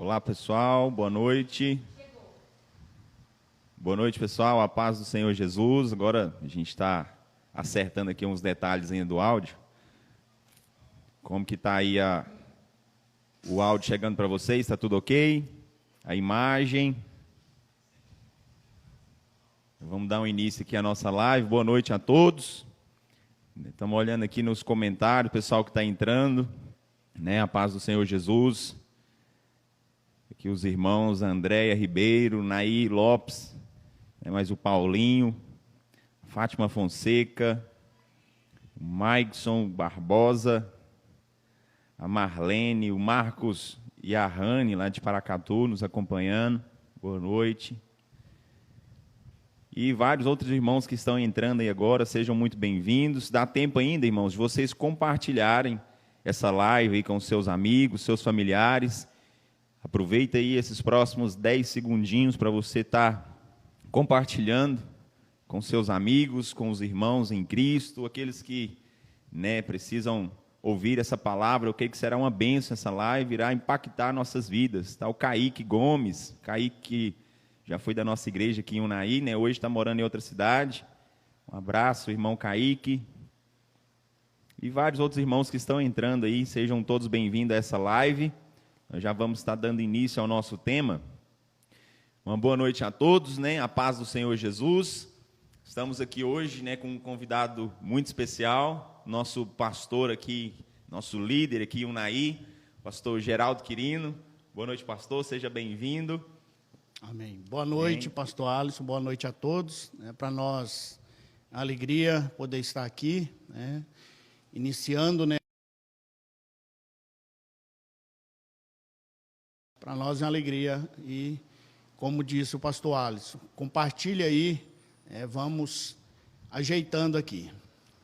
Olá, pessoal, boa noite. Boa noite, pessoal, a paz do Senhor Jesus. Agora a gente está acertando aqui uns detalhes ainda do áudio. Como que está aí o áudio chegando para vocês? Está tudo ok? A imagem. Vamos dar um início aqui à nossa live. Boa noite a todos. Estamos olhando aqui nos comentários, o pessoal que está entrando, né? A paz do Senhor Jesus. Aqui os irmãos Andréia Ribeiro, Naí Lopes, né? Mais o Paulinho, Fátima Fonseca, o Maikson Barbosa, a Marlene, o Marcos e a Rani, lá de Paracatu, nos acompanhando. Boa noite. E vários outros irmãos que estão entrando aí agora, sejam muito bem-vindos. Dá tempo ainda, irmãos, de vocês compartilharem essa live aí com seus amigos, seus familiares. Aproveita aí esses próximos 10 segundinhos para você estar compartilhando com seus amigos, com os irmãos em Cristo, aqueles que, né, precisam ouvir essa palavra. Eu creio que será uma bênção essa live, irá impactar nossas vidas. Tá o Kaique Gomes, Kaique já foi da nossa igreja aqui em Unaí, né? Hoje está morando em outra cidade. Um abraço, irmão Kaique. E vários outros irmãos que estão entrando aí, sejam todos bem-vindos a essa live. Nós já vamos estar dando início ao nosso tema. Uma boa noite a todos, né? A paz do Senhor Jesus. Estamos aqui hoje, né, com um convidado muito especial, nosso pastor aqui, nosso líder aqui em Unaí, pastor Geraldo Quirino. Boa noite, pastor, seja bem-vindo. Amém. Boa noite, amém, pastor Alisson, boa noite a todos. Para nós, a alegria poder estar aqui, né, iniciando, né. Para nós é uma alegria e, como disse o pastor Alisson, compartilha aí, vamos ajeitando aqui.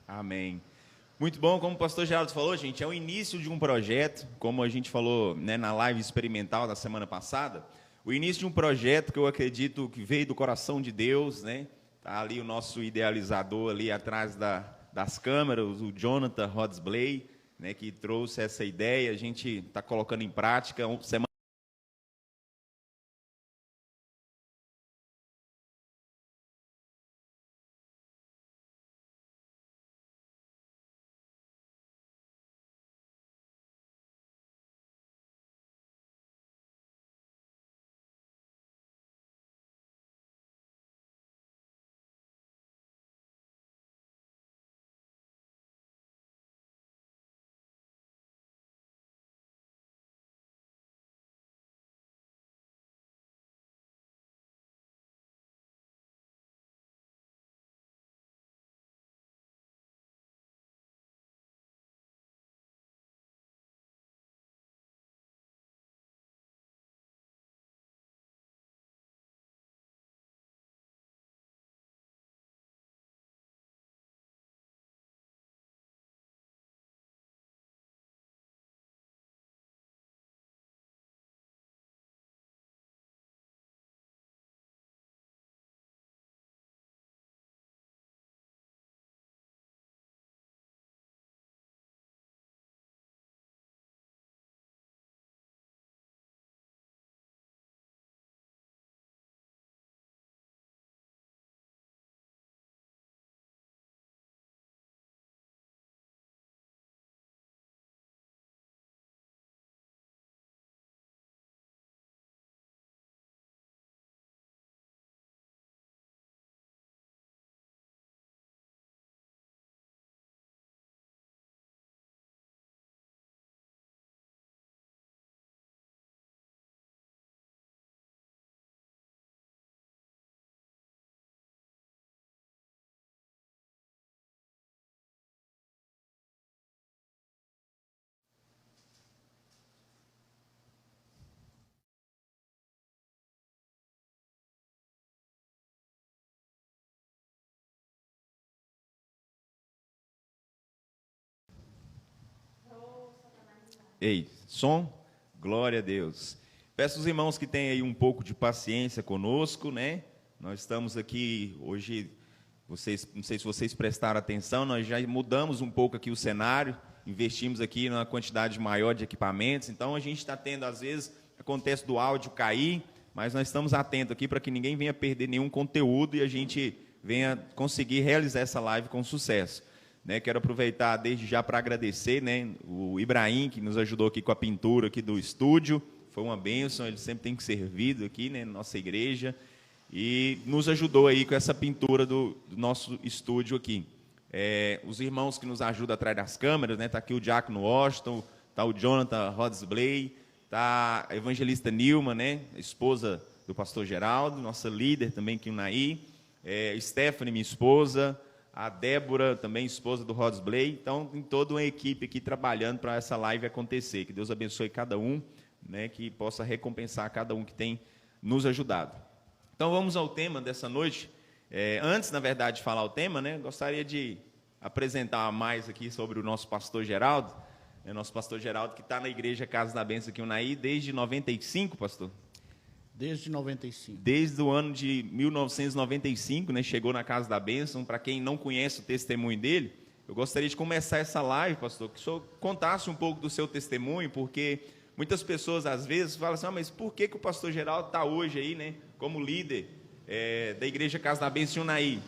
Amém. Muito bom, como o pastor Geraldo falou, gente, é o início de um projeto, como a gente falou, né, na live experimental da semana passada, o início de um projeto que eu acredito que veio do coração de Deus, né? Tá ali o nosso idealizador ali atrás das câmeras, o Jonathan Hodsbley, né, que trouxe essa ideia, a gente está colocando em prática. Semana Ei, som? Glória a Deus. Peço aos irmãos que tenham aí um pouco de paciência conosco, né? Nós estamos aqui hoje, não sei se vocês prestaram atenção, nós já mudamos um pouco aqui o cenário, investimos aqui numa quantidade maior de equipamentos, então a gente está tendo, às vezes, acontece do áudio cair, mas nós estamos atentos aqui para que ninguém venha perder nenhum conteúdo e a gente venha conseguir realizar essa live com sucesso. Né, quero aproveitar desde já para agradecer, né, o Ibrahim, que nos ajudou aqui com a pintura aqui do estúdio. Foi uma bênção, ele sempre tem servido aqui, né, na nossa igreja, e nos ajudou aí com essa pintura do nosso estúdio aqui. Os irmãos que nos ajudam atrás das câmeras, né, está aqui o Diácono Washington, está o Jonathan Rodsley, está a evangelista Nilma, né, a esposa do pastor Geraldo, nossa líder também, Kilnaí, Stephanie, minha esposa, a Débora, também esposa do Rodsley. Então, tem toda uma equipe aqui trabalhando para essa live acontecer. Que Deus abençoe cada um, né, que possa recompensar cada um que tem nos ajudado. Então, vamos ao tema dessa noite. Antes, na verdade, de falar o tema, né, gostaria de apresentar mais aqui sobre o nosso pastor Geraldo. Nosso pastor Geraldo, que está na Igreja Casa da Bênção aqui, Unaí, desde 95, pastor? Desde 95. Desde o ano de 1995, né, chegou na Casa da Bênção. Para quem não conhece o testemunho dele, eu gostaria de começar essa live, pastor, que o senhor contasse um pouco do seu testemunho, porque muitas pessoas, às vezes, falam assim, mas por que o pastor Geraldo está hoje aí, né, como líder da Igreja Casa da Bênção Unaí?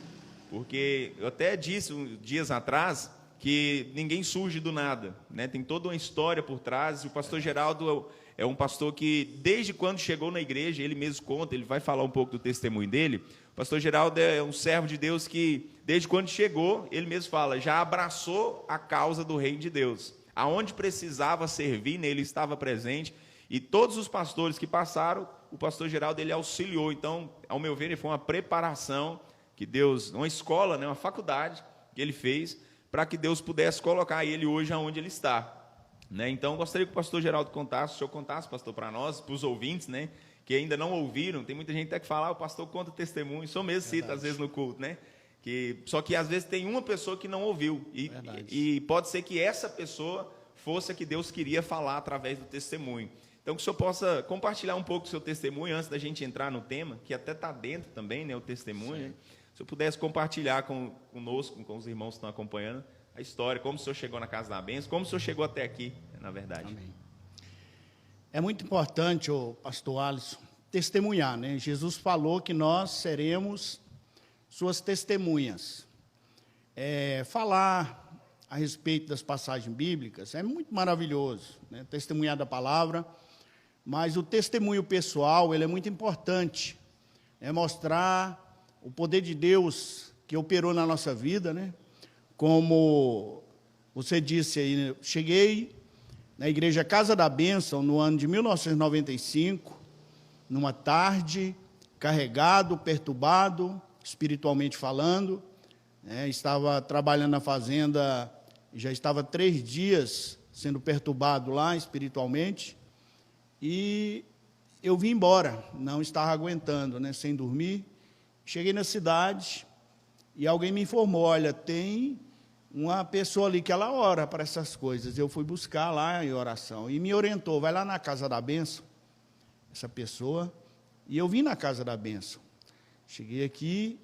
Porque eu até disse dias atrás que ninguém surge do nada, né, tem toda uma história por trás, e o pastor Geraldo é um pastor que, desde quando chegou na igreja, ele mesmo conta, ele vai falar um pouco do testemunho dele. O pastor Geraldo é um servo de Deus que, desde quando chegou, ele mesmo fala, já abraçou a causa do reino de Deus. Aonde precisava servir, ele estava presente. E todos os pastores que passaram, o pastor Geraldo ele auxiliou. Então, ao meu ver, ele foi uma preparação que Deus, uma escola, né, uma faculdade que ele fez, para que Deus pudesse colocar ele hoje aonde ele está. Né? Então, gostaria que o pastor Geraldo contasse, o senhor contasse, pastor, para nós, para os ouvintes, né, que ainda não ouviram. Tem muita gente até que fala, o pastor conta testemunho, o senhor mesmo cita, às vezes, no culto, né? Só que, às vezes, tem uma pessoa que não ouviu, e pode ser que essa pessoa fosse a que Deus queria falar através do testemunho. Então, que o senhor possa compartilhar um pouco do seu testemunho, antes da gente entrar no tema, que até está dentro também, né, o testemunho, né? Se eu pudesse compartilhar conosco, com os irmãos que estão acompanhando, a história, como o senhor chegou na Casa da Bênção, como o senhor chegou até aqui, na verdade. Amém. É muito importante, pastor Alisson, testemunhar, né? Jesus falou que nós seremos suas testemunhas. Falar a respeito das passagens bíblicas é muito maravilhoso, né? Testemunhar da palavra, mas o testemunho pessoal, ele é muito importante, mostrar o poder de Deus que operou na nossa vida, né? Como você disse aí, cheguei na Igreja Casa da Bênção no ano de 1995, numa tarde, carregado, perturbado, espiritualmente falando, né? Estava trabalhando na fazenda, já estava 3 dias sendo perturbado lá espiritualmente, e eu vim embora, não estava aguentando, né? Sem dormir. Cheguei na cidade e alguém me informou, olha, tem uma pessoa ali que ela ora para essas coisas. Eu fui buscar lá em oração e me orientou, vai lá na Casa da Bênção, essa pessoa, e eu vim na Casa da Bênção. Cheguei aqui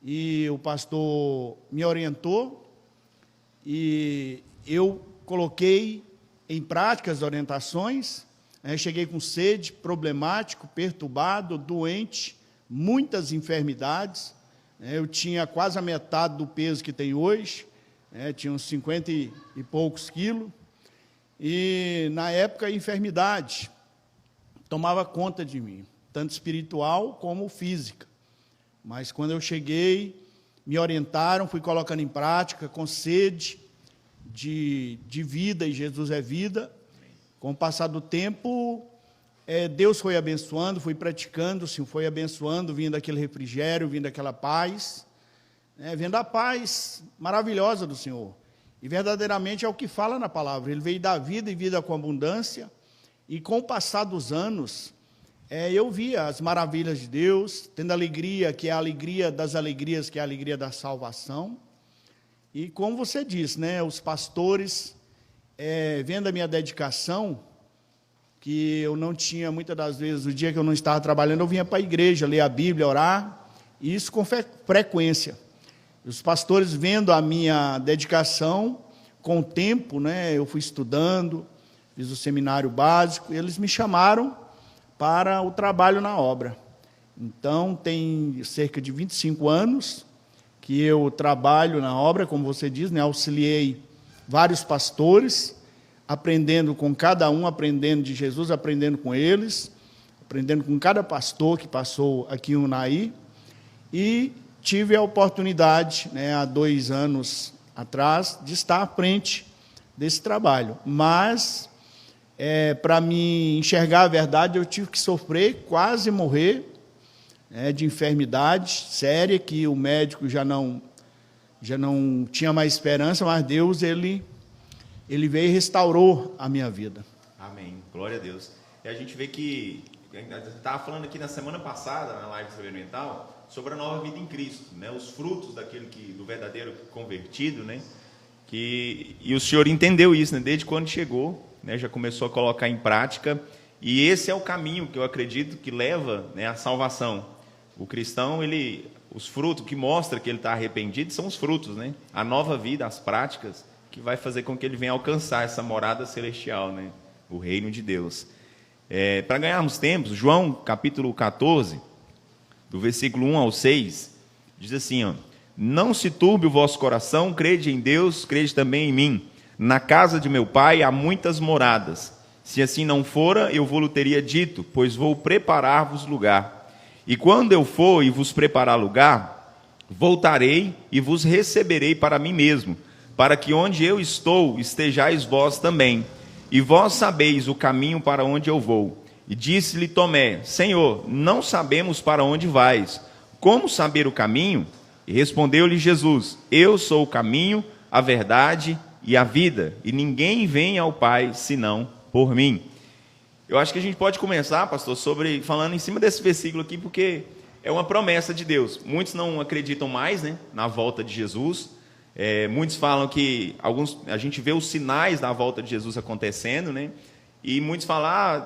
e o pastor me orientou e eu coloquei em prática as orientações. Cheguei com sede, problemático, perturbado, doente, muitas enfermidades. Eu tinha quase a metade do peso que tenho hoje, tinha uns 50 e poucos quilos, e na época a enfermidade tomava conta de mim, tanto espiritual como física. Mas quando eu cheguei, me orientaram, fui colocando em prática, com sede de vida, e Jesus é vida. Com o passar do tempo, Deus foi abençoando, fui praticando, o Senhor foi abençoando, vindo aquele refrigério, vindo aquela paz, vendo a paz maravilhosa do Senhor. E verdadeiramente é o que fala na palavra, Ele veio dar vida e vida com abundância, e com o passar dos anos, eu via as maravilhas de Deus, tendo alegria, que é a alegria das alegrias, que é a alegria da salvação. E como você disse, os pastores, vendo a minha dedicação, que eu não tinha, muitas das vezes, o dia que eu não estava trabalhando, eu vinha para a igreja, ler a Bíblia, orar, e isso com frequência. Os pastores, vendo a minha dedicação, com o tempo, eu fui estudando, fiz o seminário básico, e eles me chamaram para o trabalho na obra. Então, tem cerca de 25 anos que eu trabalho na obra, como você diz, né? Auxiliei vários pastores, aprendendo com cada um, aprendendo de Jesus, aprendendo com eles, aprendendo com cada pastor que passou aqui em Unai, e tive a oportunidade, né, há 2 anos atrás, de estar à frente desse trabalho. Mas, para me enxergar a verdade, eu tive que sofrer, quase morrer, de enfermidade séria, que o médico já não tinha mais esperança, mas Deus, ele veio e restaurou a minha vida. Amém. Glória a Deus. E a gente vê que, a gente estava falando aqui na semana passada, na live experimental, sobre a nova vida em Cristo, né? Os frutos do verdadeiro convertido, né? E o Senhor entendeu isso, né? Desde quando chegou, né? Já começou a colocar em prática, e esse é o caminho que eu acredito que leva, né, à salvação. O cristão, os frutos que mostra que ele está arrependido são os frutos, né? A nova vida, as práticas, que vai fazer com que ele venha alcançar essa morada celestial, né? O reino de Deus. Para ganharmos tempo, João capítulo 14, do versículo 1 ao 6, diz assim, ó: não se turbe o vosso coração, crede em Deus, crede também em mim. Na casa de meu pai há muitas moradas. Se assim não fora, eu vou-lhe teria dito, pois vou preparar-vos lugar. E quando eu for e vos preparar lugar, voltarei e vos receberei para mim mesmo, para que onde eu estou estejais vós também. E vós sabeis o caminho para onde eu vou. E disse-lhe Tomé: Senhor, não sabemos para onde vais. Como saber o caminho? E respondeu-lhe Jesus: Eu sou o caminho, a verdade e a vida, e ninguém vem ao Pai senão por mim. Eu acho que a gente pode começar, pastor, falando em cima desse versículo aqui, porque é uma promessa de Deus. Muitos não acreditam mais, né, na volta de Jesus. Muitos falam que a gente vê os sinais da volta de Jesus acontecendo, né? E muitos falam,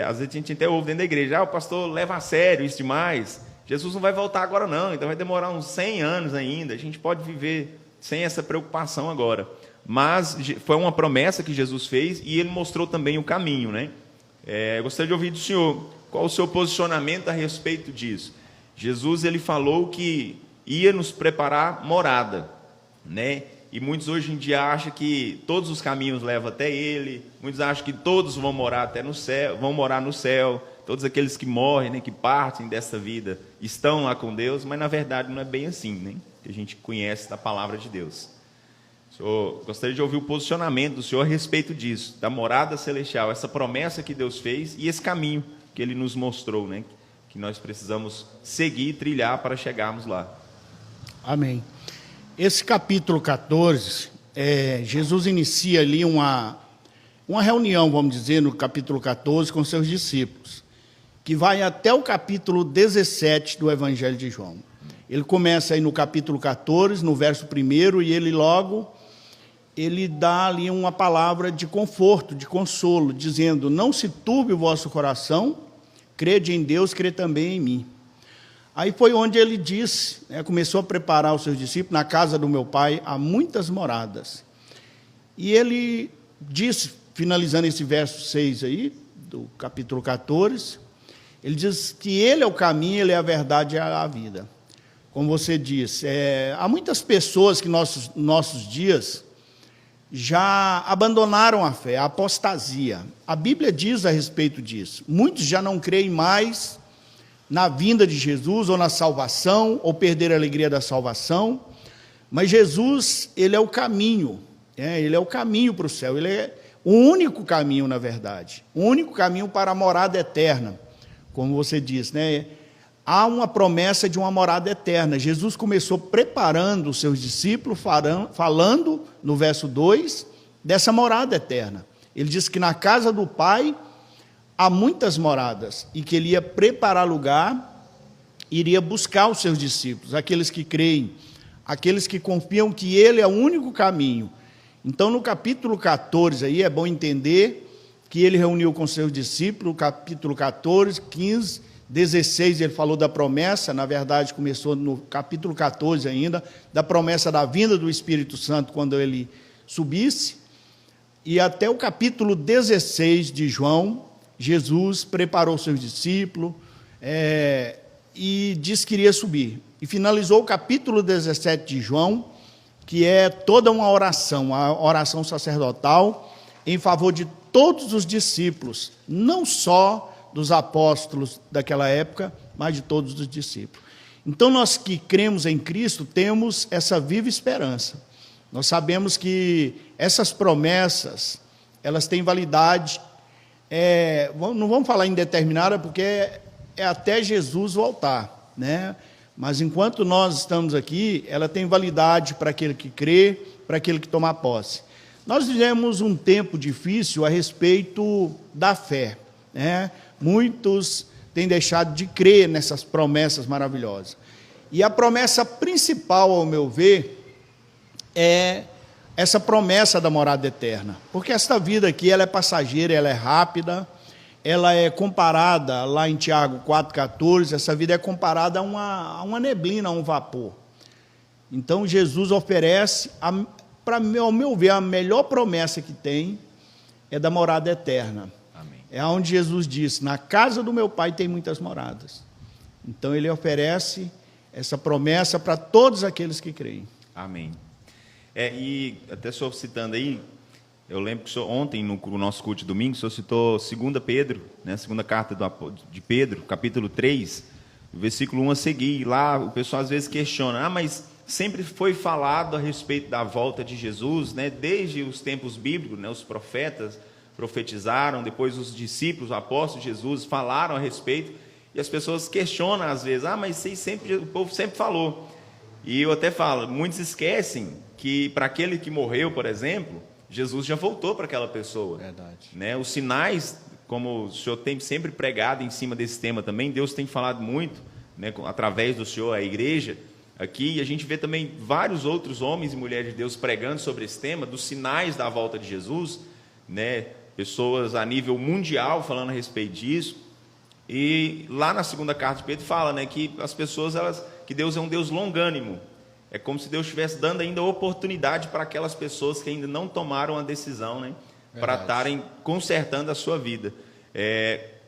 às vezes a gente até ouve dentro da igreja, o pastor leva a sério isso demais, Jesus não vai voltar agora não, então vai demorar uns 100 anos ainda, a gente pode viver sem essa preocupação agora. Mas foi uma promessa que Jesus fez e ele mostrou também o caminho, né? Eu gostaria de ouvir do senhor, qual o seu posicionamento a respeito disso? Jesus, ele falou que ia nos preparar morada, né? E muitos hoje em dia acham que todos os caminhos levam até ele, muitos acham que todos vão morar até no céu, vão morar no céu, todos aqueles que morrem, né, que partem dessa vida, estão lá com Deus, mas na verdade não é bem assim, né? Que a gente conhece da palavra de Deus. Senhor, gostaria de ouvir o posicionamento do senhor a respeito disso, da morada celestial, essa promessa que Deus fez e esse caminho que ele nos mostrou, né? Que nós precisamos seguir e trilhar para chegarmos lá. Amém. Esse capítulo 14, Jesus inicia ali uma reunião, vamos dizer, no capítulo 14, com seus discípulos, que vai até o capítulo 17 do Evangelho de João. Ele começa aí no capítulo 14, no verso 1, e ele dá ali uma palavra de conforto, de consolo, dizendo: não se turbe o vosso coração, crede em Deus, crede também em mim. Aí foi onde ele disse, começou a preparar os seus discípulos: na casa do meu pai há muitas moradas. E ele disse, finalizando esse verso 6 aí, do capítulo 14, ele diz que ele é o caminho, ele é a verdade e a vida. Como você disse, há muitas pessoas que nossos dias já abandonaram a fé, a apostasia. A Bíblia diz a respeito disso. Muitos já não creem mais na vinda de Jesus, ou na salvação, ou perder a alegria da salvação. Mas Jesus, ele é o caminho, ele é o caminho para o céu, ele é o único caminho, na verdade, o único caminho para a morada eterna, como você disse, né? Há uma promessa de uma morada eterna. Jesus começou preparando os seus discípulos, falando, no verso 2, dessa morada eterna. Ele disse que na casa do Pai há muitas moradas, e que ele ia preparar lugar, iria buscar os seus discípulos, aqueles que creem, aqueles que confiam que ele é o único caminho. Então, no capítulo 14, aí é bom entender que ele reuniu com seus discípulos, capítulo 14, 15, 16, ele falou da promessa, na verdade começou no capítulo 14 ainda, da promessa da vinda do Espírito Santo quando ele subisse, e até o capítulo 16 de João, Jesus preparou seus discípulos e disse que iria subir. E finalizou o capítulo 17 de João, que é toda uma oração, a oração sacerdotal, em favor de todos os discípulos, não só dos apóstolos daquela época, mas de todos os discípulos. Então, nós que cremos em Cristo, temos essa viva esperança. Nós sabemos que essas promessas, elas têm validade, não vamos falar indeterminada, porque é até Jesus voltar, né? Mas enquanto nós estamos aqui, ela tem validade para aquele que crê, para aquele que toma posse. Nós vivemos um tempo difícil a respeito da fé, né? Muitos têm deixado de crer nessas promessas maravilhosas. E a promessa principal, ao meu ver, é essa promessa da morada eterna. Porque esta vida aqui, ela é passageira, ela é rápida, ela é comparada, lá em Tiago 4,14, essa vida é comparada a uma neblina, a um vapor. Então, Jesus oferece, ao meu ver, a melhor promessa que tem é da morada eterna. Amém. É onde Jesus disse, na casa do meu Pai tem muitas moradas. Então, ele oferece essa promessa para todos aqueles que creem. Amém. E até só citando aí, eu lembro que ontem, no nosso culto de domingo, o senhor citou 2 Pedro, né, a segunda carta de Pedro, capítulo 3, versículo 1 a seguir. E lá o pessoal às vezes questiona, mas sempre foi falado a respeito da volta de Jesus, né, desde os tempos bíblicos, né, os profetas profetizaram, depois os discípulos, os apóstolos de Jesus falaram a respeito, e as pessoas questionam às vezes, mas o povo sempre falou. E eu até falo, muitos esquecem que para aquele que morreu, por exemplo, Jesus já voltou para aquela pessoa. Verdade. Né? Os sinais, como o senhor tem sempre pregado em cima desse tema também, Deus tem falado muito, né, através do senhor, a igreja, aqui, e a gente vê também vários outros homens e mulheres de Deus pregando sobre esse tema, dos sinais da volta de Jesus, né, pessoas a nível mundial falando a respeito disso. E lá na segunda carta de Pedro fala, né, que as pessoas, que Deus é um Deus longânimo. É como se Deus estivesse dando ainda oportunidade para aquelas pessoas que ainda não tomaram a decisão, né, para estarem consertando a sua vida.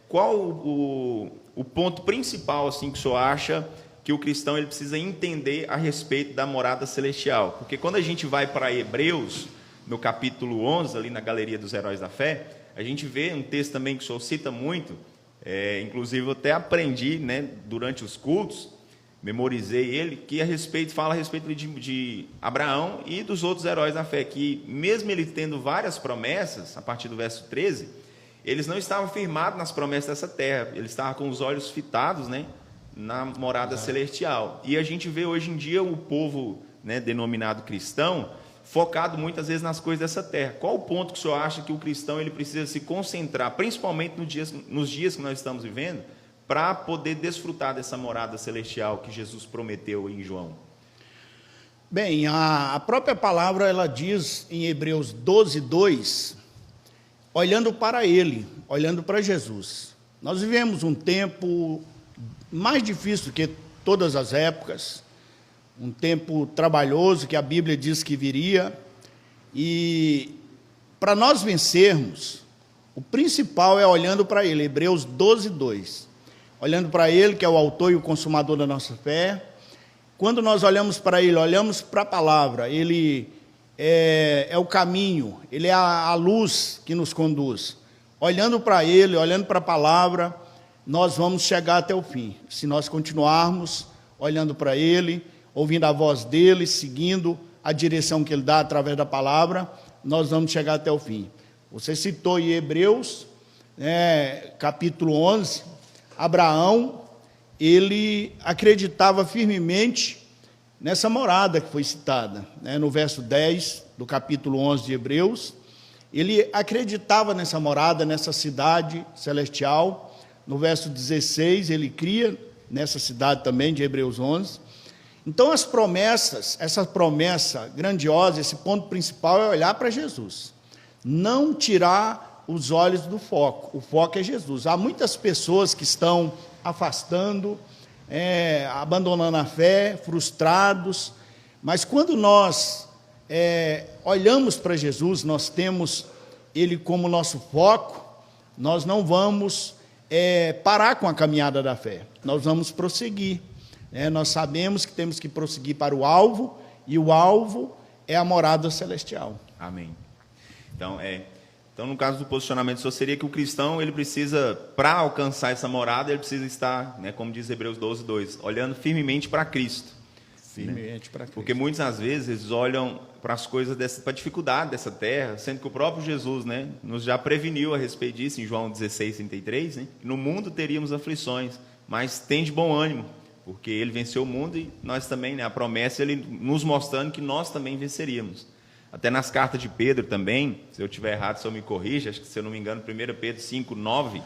Qual o ponto principal assim, que o senhor acha que o cristão ele precisa entender a respeito da morada celestial? Porque quando a gente vai para Hebreus, no capítulo 11, ali na Galeria dos Heróis da Fé, a gente vê um texto também que o senhor cita muito, inclusive eu até aprendi, né, durante os cultos, memorizei ele, que fala a respeito de Abraão e dos outros heróis da fé, que mesmo ele tendo várias promessas, a partir do verso 13, eles não estavam firmados nas promessas dessa terra, eles estavam com os olhos fitados, né, na morada celestial. E a gente vê hoje em dia o povo, né, denominado cristão, focado muitas vezes nas coisas dessa terra. Qual o ponto que o senhor acha que o cristão ele precisa se concentrar, principalmente nos dias que nós estamos vivendo, para poder desfrutar dessa morada celestial que Jesus prometeu em João? Bem, a própria palavra ela diz em Hebreus 12:2, olhando para Ele, olhando para Jesus. Nós vivemos um tempo mais difícil que todas as épocas, um tempo trabalhoso que a Bíblia diz que viria, e para nós vencermos, o principal é olhando para Ele, Hebreus 12:2. Olhando para Ele, que é o autor e o consumador da nossa fé. Quando nós olhamos para Ele, olhamos para a palavra, Ele é o caminho, Ele é a luz que nos conduz. Olhando para Ele, olhando para a palavra, nós vamos chegar até o fim. Se nós continuarmos olhando para Ele, ouvindo a voz dEle, seguindo a direção que Ele dá através da palavra, nós vamos chegar até o fim. Você citou em Hebreus, capítulo 11, Abraão, ele acreditava firmemente nessa morada que foi citada, né, no verso 10 do capítulo 11 de Hebreus. Ele acreditava nessa morada, nessa cidade celestial. No verso 16, ele cria nessa cidade também, de Hebreus 11. Então, as promessas, essa promessa grandiosa, esse ponto principal é olhar para Jesus. Não tirar os olhos do foco. O foco é Jesus. Há muitas pessoas que estão afastando, abandonando a fé, frustrados, mas quando nós olhamos para Jesus, nós temos Ele como nosso foco, nós não vamos parar com a caminhada da fé, nós vamos prosseguir. Nós sabemos que temos que prosseguir para o alvo, e o alvo é a morada celestial. Amém. Então, no caso do posicionamento, só seria que o cristão, ele precisa, para alcançar essa morada, ele precisa estar, como diz Hebreus 12:2, olhando firmemente para Cristo. Firmemente para Cristo. Porque muitas às vezes eles olham para as coisas, para a dificuldade dessa terra, sendo que o próprio Jesus, nos já preveniu a respeito disso, em João 16:33, que no mundo teríamos aflições, mas tem de bom ânimo, porque ele venceu o mundo e nós também, a promessa, ele nos mostrando que nós também venceríamos. Até nas cartas de Pedro também, se eu estiver errado, o senhor me corrija, acho que, se eu não me engano, 1 Pedro 5:9,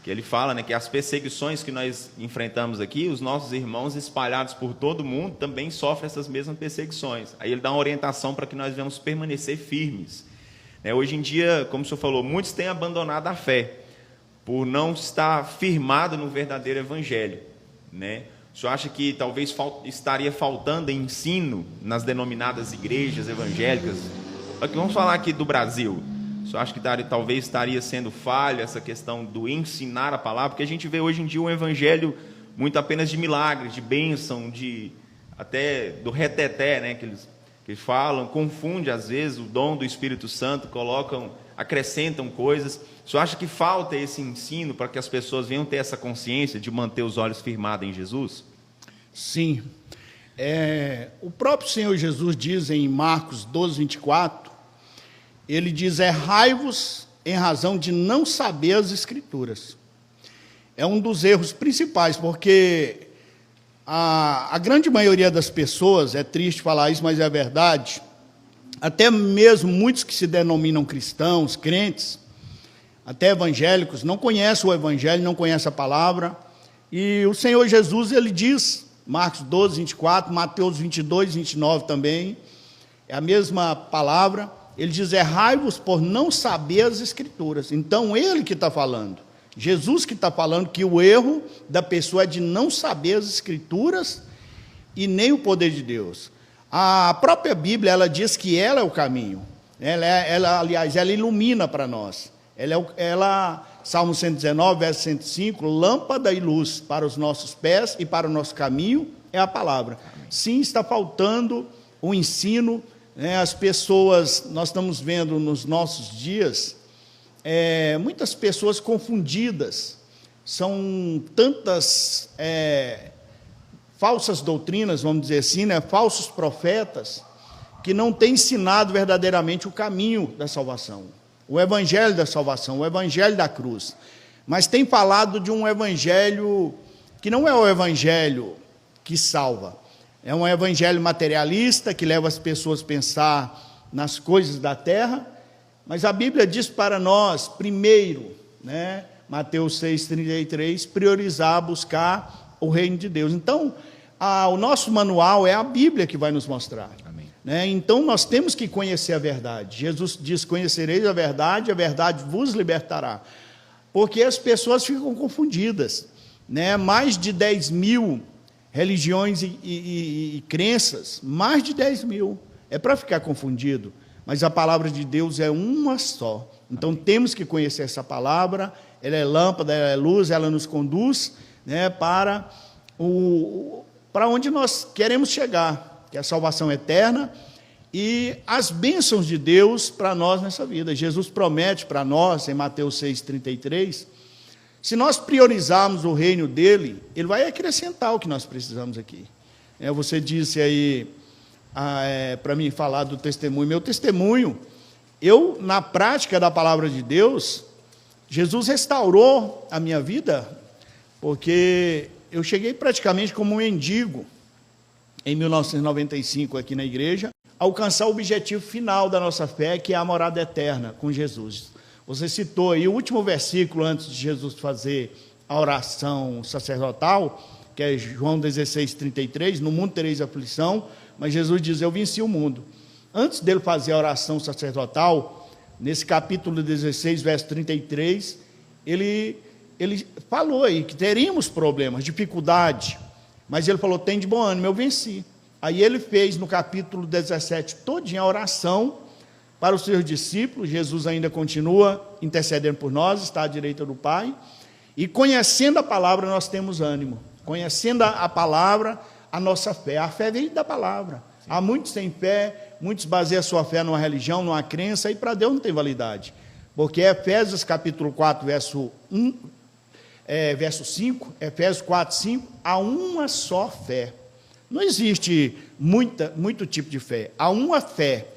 que ele fala, que as perseguições que nós enfrentamos aqui, os nossos irmãos espalhados por todo o mundo também sofrem essas mesmas perseguições. Aí ele dá uma orientação para que nós devemos permanecer firmes. Hoje em dia, como o senhor falou, muitos têm abandonado a fé, por não estar firmado no verdadeiro evangelho. O senhor acha que talvez estaria faltando ensino nas denominadas igrejas evangélicas? Vamos falar aqui do Brasil. O senhor acha que talvez estaria sendo falha essa questão do ensinar a palavra? Porque a gente vê hoje em dia um evangelho muito apenas de milagres, de bênção, até do reteté, que eles falam, confunde às vezes o dom do Espírito Santo, acrescentam coisas. O senhor acha que falta esse ensino para que as pessoas venham ter essa consciência de manter os olhos firmados em Jesus? Sim. O próprio Senhor Jesus diz em Marcos 12:24, ele diz: errai-vos em razão de não saber as Escrituras. É um dos erros principais, porque a grande maioria das pessoas, é triste falar isso, mas é verdade, até mesmo muitos que se denominam cristãos, crentes, até evangélicos, não conhecem o evangelho, não conhecem a palavra. E o Senhor Jesus, ele diz, Marcos 12:24, Mateus 22:29 também, é a mesma palavra. Ele diz: errai-vos por não saber as Escrituras. Então, ele que está falando, Jesus que está falando que o erro da pessoa é de não saber as Escrituras e nem o poder de Deus. A própria Bíblia, ela diz que ela é o caminho. Aliás, ela ilumina para nós. Salmo 119, verso 105, lâmpada e luz para os nossos pés e para o nosso caminho é a palavra. Sim, está faltando o ensino. As pessoas, nós estamos vendo nos nossos dias, muitas pessoas confundidas, são tantas falsas doutrinas, vamos dizer assim, falsos profetas, que não têm ensinado verdadeiramente o caminho da salvação, o evangelho da salvação, o evangelho da cruz, mas tem falado de um evangelho que não é o evangelho que salva. É um evangelho materialista que leva as pessoas a pensar nas coisas da terra, mas a Bíblia diz para nós, primeiro, Mateus 6:33, priorizar, buscar o reino de Deus. Então, o nosso manual é a Bíblia que vai nos mostrar. Amém. Então, nós temos que conhecer a verdade. Jesus diz: conhecereis a verdade vos libertará. Porque as pessoas ficam confundidas. Mais de 10 mil religiões e crenças, mais de 10 mil, é para ficar confundido, mas a palavra de Deus é uma só. Então temos que conhecer essa palavra, ela é lâmpada, ela é luz, ela nos conduz para onde nós queremos chegar, que é a salvação eterna e as bênçãos de Deus para nós nessa vida. Jesus promete para nós, em Mateus 6:33, se nós priorizarmos o reino dele, ele vai acrescentar o que nós precisamos aqui. Você disse aí, para mim falar do testemunho. Meu testemunho, na prática da palavra de Deus, Jesus restaurou a minha vida, porque eu cheguei praticamente como um mendigo, em 1995, aqui na igreja, a alcançar o objetivo final da nossa fé, que é a morada eterna com Jesus. Você citou aí o último versículo antes de Jesus fazer a oração sacerdotal, que é João 16:33, no mundo tereis aflição, mas Jesus diz: eu venci o mundo. Antes dele fazer a oração sacerdotal, nesse capítulo 16, verso 33, ele falou aí que teríamos problemas, dificuldade, mas ele falou: tem de bom ânimo, eu venci. Aí ele fez no capítulo 17 todinha a oração para os seus discípulos. Jesus ainda continua intercedendo por nós, está à direita do Pai. E conhecendo a palavra, nós temos ânimo. Conhecendo a palavra, a nossa fé. A fé vem da palavra. Sim. Há muitos sem fé, muitos baseiam a sua fé numa religião, numa crença, e para Deus não tem validade. Porque Efésios capítulo 4, verso 5, Efésios 4, 5, há uma só fé. Não existe muito tipo de fé. Há uma fé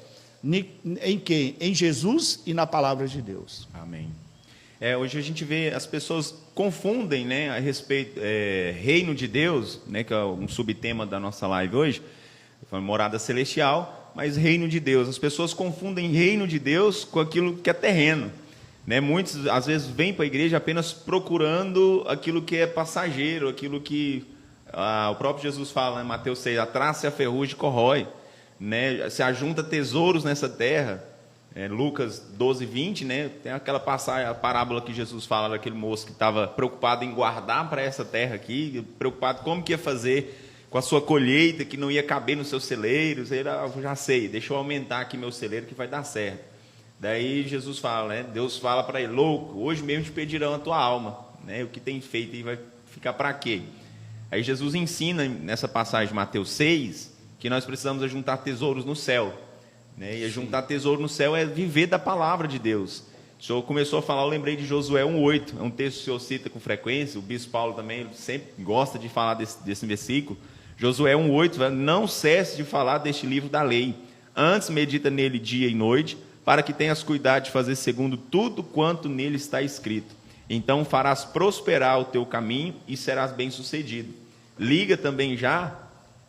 em quem? Em Jesus e na palavra de Deus. Amém. Hoje a gente vê, as pessoas confundem, né, a respeito, reino de Deus, né, que é um subtema da nossa live hoje, morada celestial, mas reino de Deus. As pessoas confundem reino de Deus com aquilo que é terreno. Né? Muitos, às vezes, vêm para a igreja apenas procurando aquilo que é passageiro, aquilo que o próprio Jesus fala, né, Mateus 6, a traça e a ferrugem corrói, né? Se ajunta tesouros nessa terra. Lucas 12, 20, né? Tem aquela passagem, a parábola que Jesus fala daquele moço que estava preocupado em guardar para essa terra aqui, preocupado como que ia fazer com a sua colheita, que não ia caber nos seus celeiros. Ele, já sei, deixa eu aumentar aqui meu celeiro que vai dar certo. Daí Jesus fala, né? Deus fala para ele, louco, hoje mesmo te pedirão a tua alma, né? O que tem feito aí vai ficar para quê? Aí Jesus ensina nessa passagem de Mateus 6 que nós precisamos juntar tesouros no céu, né? E juntar tesouro no céu é viver da palavra de Deus. O senhor começou a falar, eu lembrei de Josué 1,8, é um texto que o senhor cita com frequência, o bispo Paulo também sempre gosta de falar desse versículo. Josué 1,8, não cesse de falar deste livro da lei, antes medita nele dia e noite, para que tenhas cuidado de fazer segundo tudo quanto nele está escrito. Então farás prosperar o teu caminho e serás bem-sucedido. Liga também já,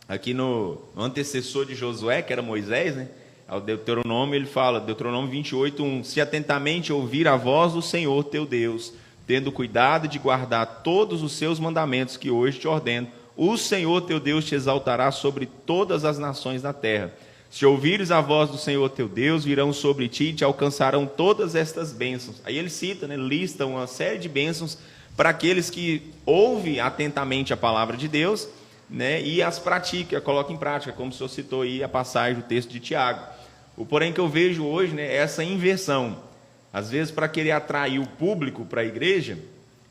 aqui no antecessor de Josué, que era Moisés, né? Ao Deuteronômio, ele fala, Deuteronômio 28, 1, se atentamente ouvir a voz do Senhor teu Deus, tendo cuidado de guardar todos os seus mandamentos que hoje te ordeno, o Senhor teu Deus te exaltará sobre todas as nações da terra. Se ouvires a voz do Senhor teu Deus, virão sobre ti e te alcançarão todas estas bênçãos. Aí ele cita, né, lista uma série de bênçãos para aqueles que ouvem atentamente a palavra de Deus, né, e as pratica, coloca em prática, como o senhor citou aí a passagem do texto de Tiago. O porém que eu vejo hoje, né, é essa inversão. Às vezes, para querer atrair o público para a igreja,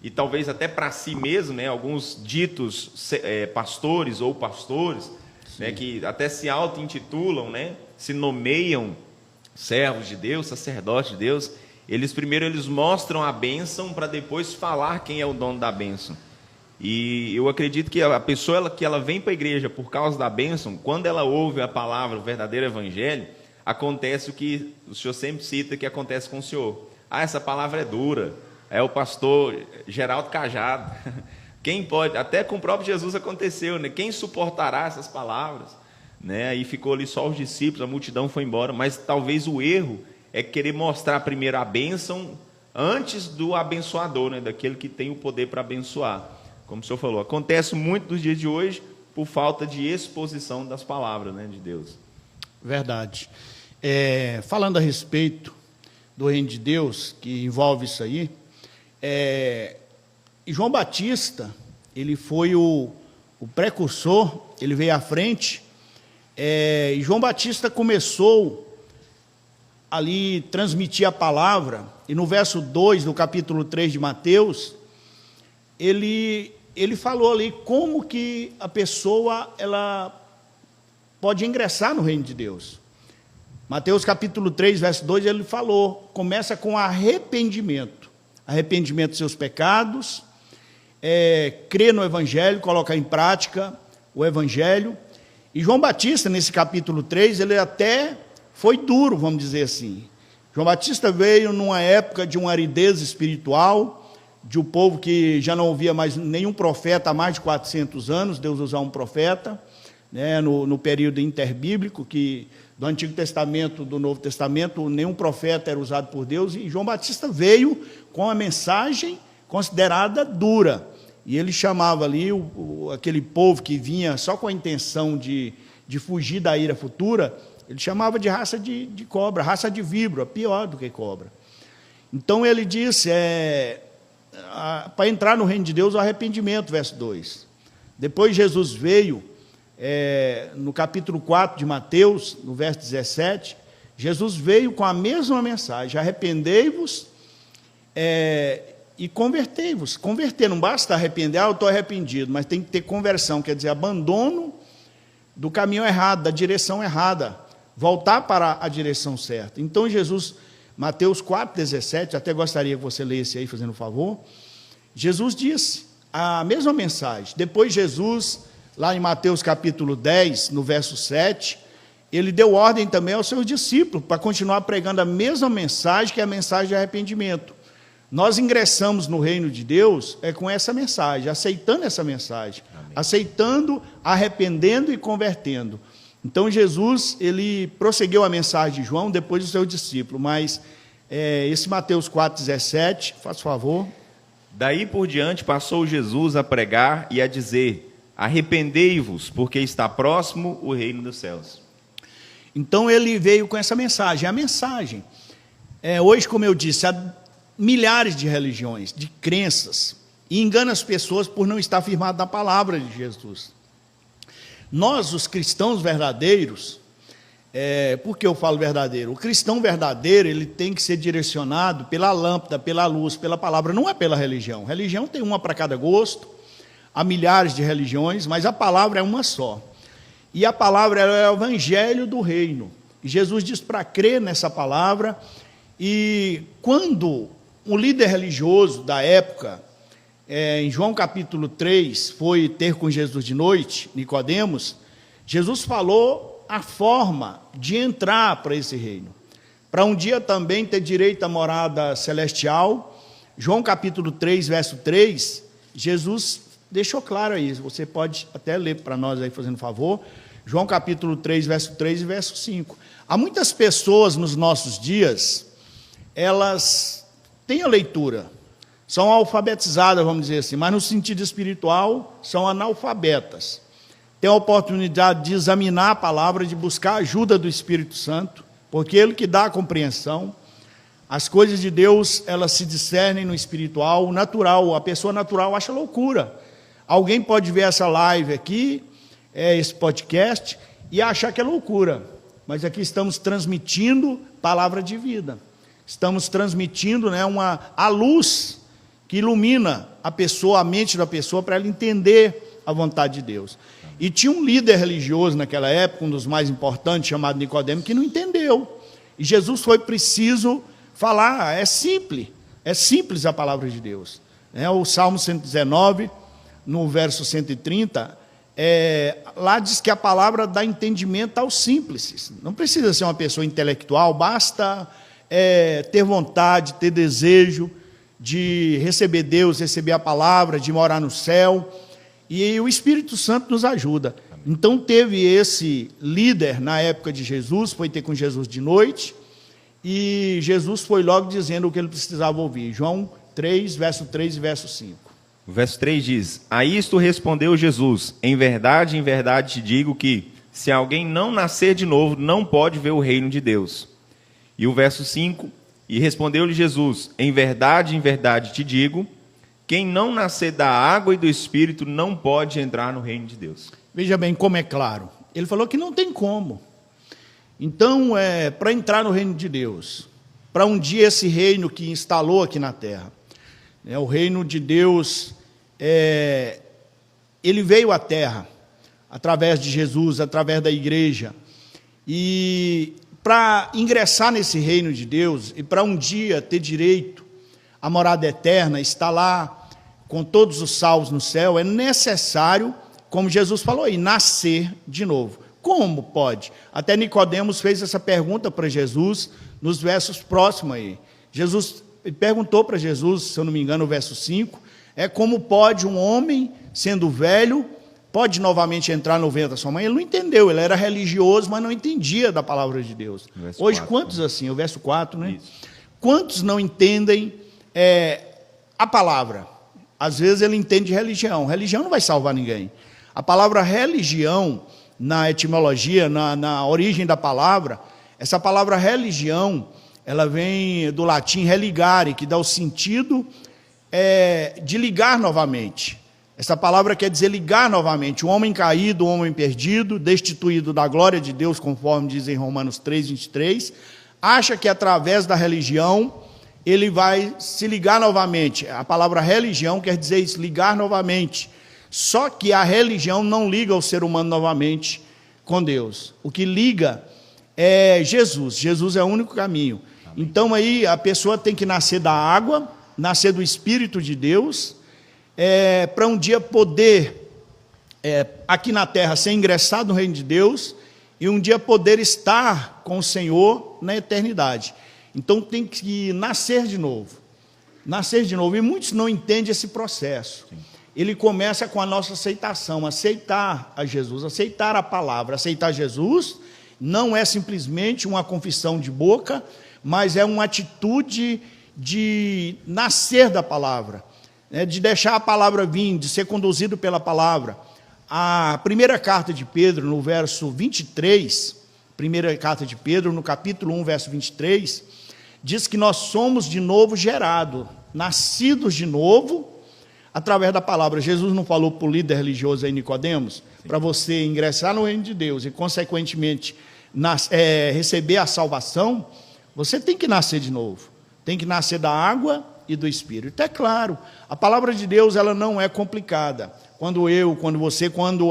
e talvez até para si mesmo, né, alguns ditos pastores ou pastores, né, que até se auto-intitulam, né, se nomeiam servos de Deus, sacerdotes de Deus, eles mostram a bênção para depois falar quem é o dono da bênção. E eu acredito que a pessoa que ela vem para a igreja por causa da bênção, quando ela ouve a palavra, o verdadeiro evangelho, acontece o que o senhor sempre cita que acontece com o senhor. Essa palavra é dura, é o pastor Geraldo Cajado. Quem pode, até com o próprio Jesus aconteceu, né? Quem suportará essas palavras? Né? Aí ficou ali só os discípulos, a multidão foi embora, mas talvez o erro é querer mostrar primeiro a bênção antes do abençoador, né? Daquele que tem o poder para abençoar. Como o senhor falou, acontece muito nos dias de hoje por falta de exposição das palavras, né, de Deus. Verdade. Falando a respeito do reino de Deus, que envolve isso aí, João Batista, ele foi o precursor, ele veio à frente, e João Batista começou ali transmitir a palavra, e no verso 2 do capítulo 3 de Mateus, ele falou ali como que a pessoa ela pode ingressar no reino de Deus. Mateus capítulo 3, verso 2, ele falou, começa com arrependimento dos seus pecados, crer no evangelho, colocar em prática o evangelho. E João Batista, nesse capítulo 3, ele até foi duro, vamos dizer assim. João Batista veio numa época de uma aridez espiritual, de um povo que já não ouvia mais nenhum profeta há mais de 400 anos, Deus usar um profeta, né, no período interbíblico, que do Antigo Testamento, do Novo Testamento, nenhum profeta era usado por Deus, e João Batista veio com a mensagem considerada dura, e ele chamava ali aquele povo que vinha só com a intenção de fugir da ira futura, ele chamava de raça de cobra, raça de víbora, pior do que cobra. Então ele disse, para entrar no reino de Deus, o arrependimento, verso 2. Depois Jesus veio, no capítulo 4 de Mateus, no verso 17, Jesus veio com a mesma mensagem: arrependei-vos e convertei-vos. Converter, não basta arrepender, eu estou arrependido, mas tem que ter conversão, quer dizer, abandono do caminho errado, da direção errada, voltar para a direção certa. Então Jesus, Mateus 4,17, até gostaria que você lesse aí, fazendo um favor, Jesus disse a mesma mensagem. Depois Jesus, lá em Mateus capítulo 10, no verso 7, ele deu ordem também aos seus discípulos para continuar pregando a mesma mensagem, que é a mensagem de arrependimento. Nós ingressamos no reino de Deus com essa mensagem, aceitando essa mensagem, amém, aceitando, arrependendo e convertendo. Então Jesus, ele prosseguiu a mensagem de João depois do seu discípulo, mas esse Mateus 4,17, faz favor. Daí por diante passou Jesus a pregar e a dizer: arrependei-vos, porque está próximo o reino dos céus. Então ele veio com essa mensagem. A mensagem, hoje, como eu disse, há milhares de religiões, de crenças, e engana as pessoas por não estar firmado na palavra de Jesus. Nós, os cristãos verdadeiros, por que eu falo verdadeiro? O cristão verdadeiro, ele tem que ser direcionado pela lâmpada, pela luz, pela palavra, não é pela religião. Religião tem uma para cada gosto, há milhares de religiões, mas a palavra é uma só. E a palavra é o evangelho do reino. E Jesus diz para crer nessa palavra. E quando um líder religioso da época, em João capítulo 3, foi ter com Jesus de noite, Nicodemos, Jesus falou a forma de entrar para esse reino. Para um dia também ter direito à morada celestial, João capítulo 3, verso 3, Jesus deixou claro isso. Você pode até ler para nós aí, fazendo favor. João capítulo 3, verso 3 e verso 5. Há muitas pessoas nos nossos dias, elas têm a leitura, são alfabetizadas, vamos dizer assim, mas no sentido espiritual são analfabetas. Têm a oportunidade de examinar a palavra, de buscar a ajuda do Espírito Santo, porque Ele que dá a compreensão. As coisas de Deus, elas se discernem no espiritual, o natural. A pessoa natural acha loucura. Alguém pode ver essa live aqui, esse podcast, e achar que é loucura. Mas aqui estamos transmitindo palavra de vida. Estamos transmitindo a luz que ilumina a pessoa, a mente da pessoa, para ela entender a vontade de Deus. E tinha um líder religioso naquela época, um dos mais importantes, chamado Nicodemo, que não entendeu. E Jesus foi preciso falar, é simples a palavra de Deus. O Salmo 119, no verso 130, lá diz que a palavra dá entendimento aos simples. Não precisa ser uma pessoa intelectual, basta ter vontade, ter desejo de receber Deus, receber a palavra, de morar no céu, e o Espírito Santo nos ajuda. Então teve esse líder na época de Jesus, foi ter com Jesus de noite, e Jesus foi logo dizendo o que ele precisava ouvir. João 3, verso 3 e verso 5. O verso 3 diz: a isto respondeu Jesus: em verdade te digo que, se alguém não nascer de novo, não pode ver o reino de Deus. E o verso 5: e respondeu-lhe Jesus: em verdade te digo, quem não nascer da água e do Espírito não pode entrar no reino de Deus. Veja bem como é claro. Ele falou que não tem como. Então, para entrar no reino de Deus, para um dia esse reino que instalou aqui na terra, o reino de Deus, ele veio à terra através de Jesus, através da igreja. E para ingressar nesse reino de Deus e para um dia ter direito à morada eterna, estar lá com todos os salvos no céu, é necessário, como Jesus falou aí, nascer de novo. Como pode? Até Nicodemos fez essa pergunta para Jesus nos versos próximos aí. Jesus perguntou para Jesus, se eu não me engano, no verso 5, como pode um homem, sendo velho, pode novamente entrar no ventre da sua mãe? Ele não entendeu, ele era religioso, mas não entendia da palavra de Deus. Hoje, 4, quantos assim? O verso 4, né? Isso. Quantos não entendem a palavra? Às vezes ele entende religião. Religião não vai salvar ninguém. A palavra religião, na etimologia, na origem da palavra, essa palavra religião, ela vem do latim religare, que dá o sentido de ligar novamente. Essa palavra quer dizer ligar novamente. O homem caído, o homem perdido, destituído da glória de Deus, conforme diz em Romanos 3, 23, acha que através da religião ele vai se ligar novamente. A palavra religião quer dizer isso, ligar novamente. Só que a religião não liga o ser humano novamente com Deus. O que liga é Jesus. Jesus é o único caminho. Amém. Então aí a pessoa tem que nascer da água, nascer do Espírito de Deus, para um dia poder, aqui na terra, ser ingressado no reino de Deus, e um dia poder estar com o Senhor na eternidade. Então tem que nascer de novo. Nascer de novo. E muitos não entendem esse processo. Sim. Ele começa com a nossa aceitação, aceitar a Jesus, aceitar a palavra. Aceitar Jesus não é simplesmente uma confissão de boca, mas é uma atitude de nascer da palavra, de deixar a palavra vir, de ser conduzido pela palavra. A primeira carta de Pedro, no verso 23, primeira carta de Pedro, no capítulo 1, verso 23, diz que nós somos de novo gerados, nascidos de novo, através da palavra. Jesus não falou para o líder religioso aí, Nicodemos, para você ingressar no reino de Deus e, consequentemente, receber a salvação, você tem que nascer de novo. Tem que nascer da água e do Espírito. É claro, a palavra de Deus ela não é complicada. Quando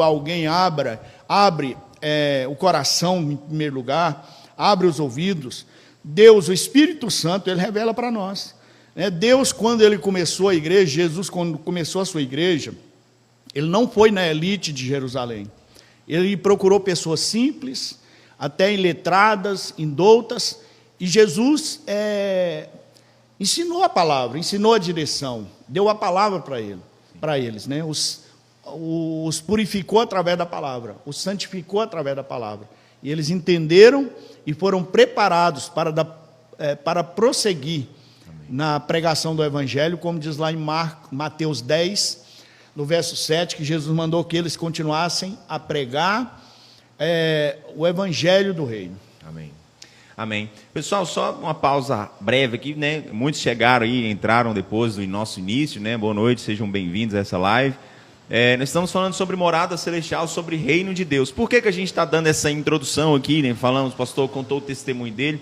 alguém abre o coração, em primeiro lugar, abre os ouvidos, Deus, o Espírito Santo, ele revela para nós. Deus, quando ele começou a igreja, Jesus, quando começou a sua igreja, ele não foi na elite de Jerusalém. Ele procurou pessoas simples, até iletradas, indoutas, e Jesus ensinou a palavra, ensinou a direção, deu a palavra para eles, né? Os purificou através da palavra, os santificou através da palavra. E eles entenderam e foram preparados para prosseguir na pregação do Evangelho, como diz lá em Mateus 10, no verso 7, que Jesus mandou que eles continuassem a pregar o Evangelho do Reino. Amém. Amém. Pessoal, só uma pausa breve aqui, né? Muitos chegaram aí, entraram depois do nosso início, né? Boa noite, sejam bem-vindos a essa live. Nós estamos falando sobre morada celestial, sobre reino de Deus. Por que a gente está dando essa introdução aqui, né? Falamos, o pastor contou o testemunho dele.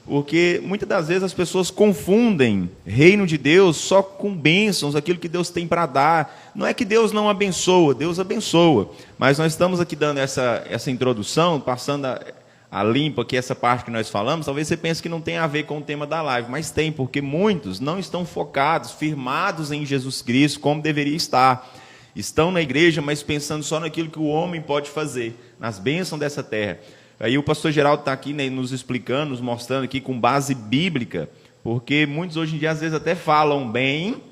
Porque muitas das vezes as pessoas confundem reino de Deus só com bênçãos, aquilo que Deus tem para dar. Não é que Deus não abençoa, Deus abençoa. Mas nós estamos aqui dando essa introdução, passando a limpo aqui essa parte que nós falamos. Talvez você pense que não tem a ver com o tema da live, mas tem, porque muitos não estão focados, firmados em Jesus Cristo como deveria estar. Estão na igreja, mas pensando só naquilo que o homem pode fazer, nas bênçãos dessa terra. Aí o pastor Geraldo está aqui, né, nos explicando, nos mostrando aqui com base bíblica, porque muitos hoje em dia às vezes até falam bem,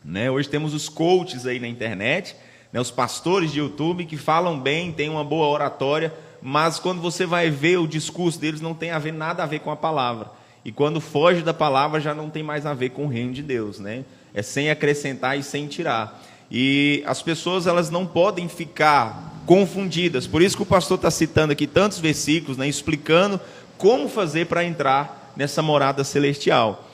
né? Hoje temos os coaches aí na internet, né, os pastores de YouTube que falam bem, têm uma boa oratória, mas quando você vai ver o discurso deles não tem nada a ver com a palavra. E quando foge da palavra já não tem mais a ver com o reino de Deus, né? É sem acrescentar e sem tirar. E as pessoas elas não podem ficar confundidas. Por isso que o pastor está citando aqui tantos versículos, né, explicando como fazer para entrar nessa morada celestial.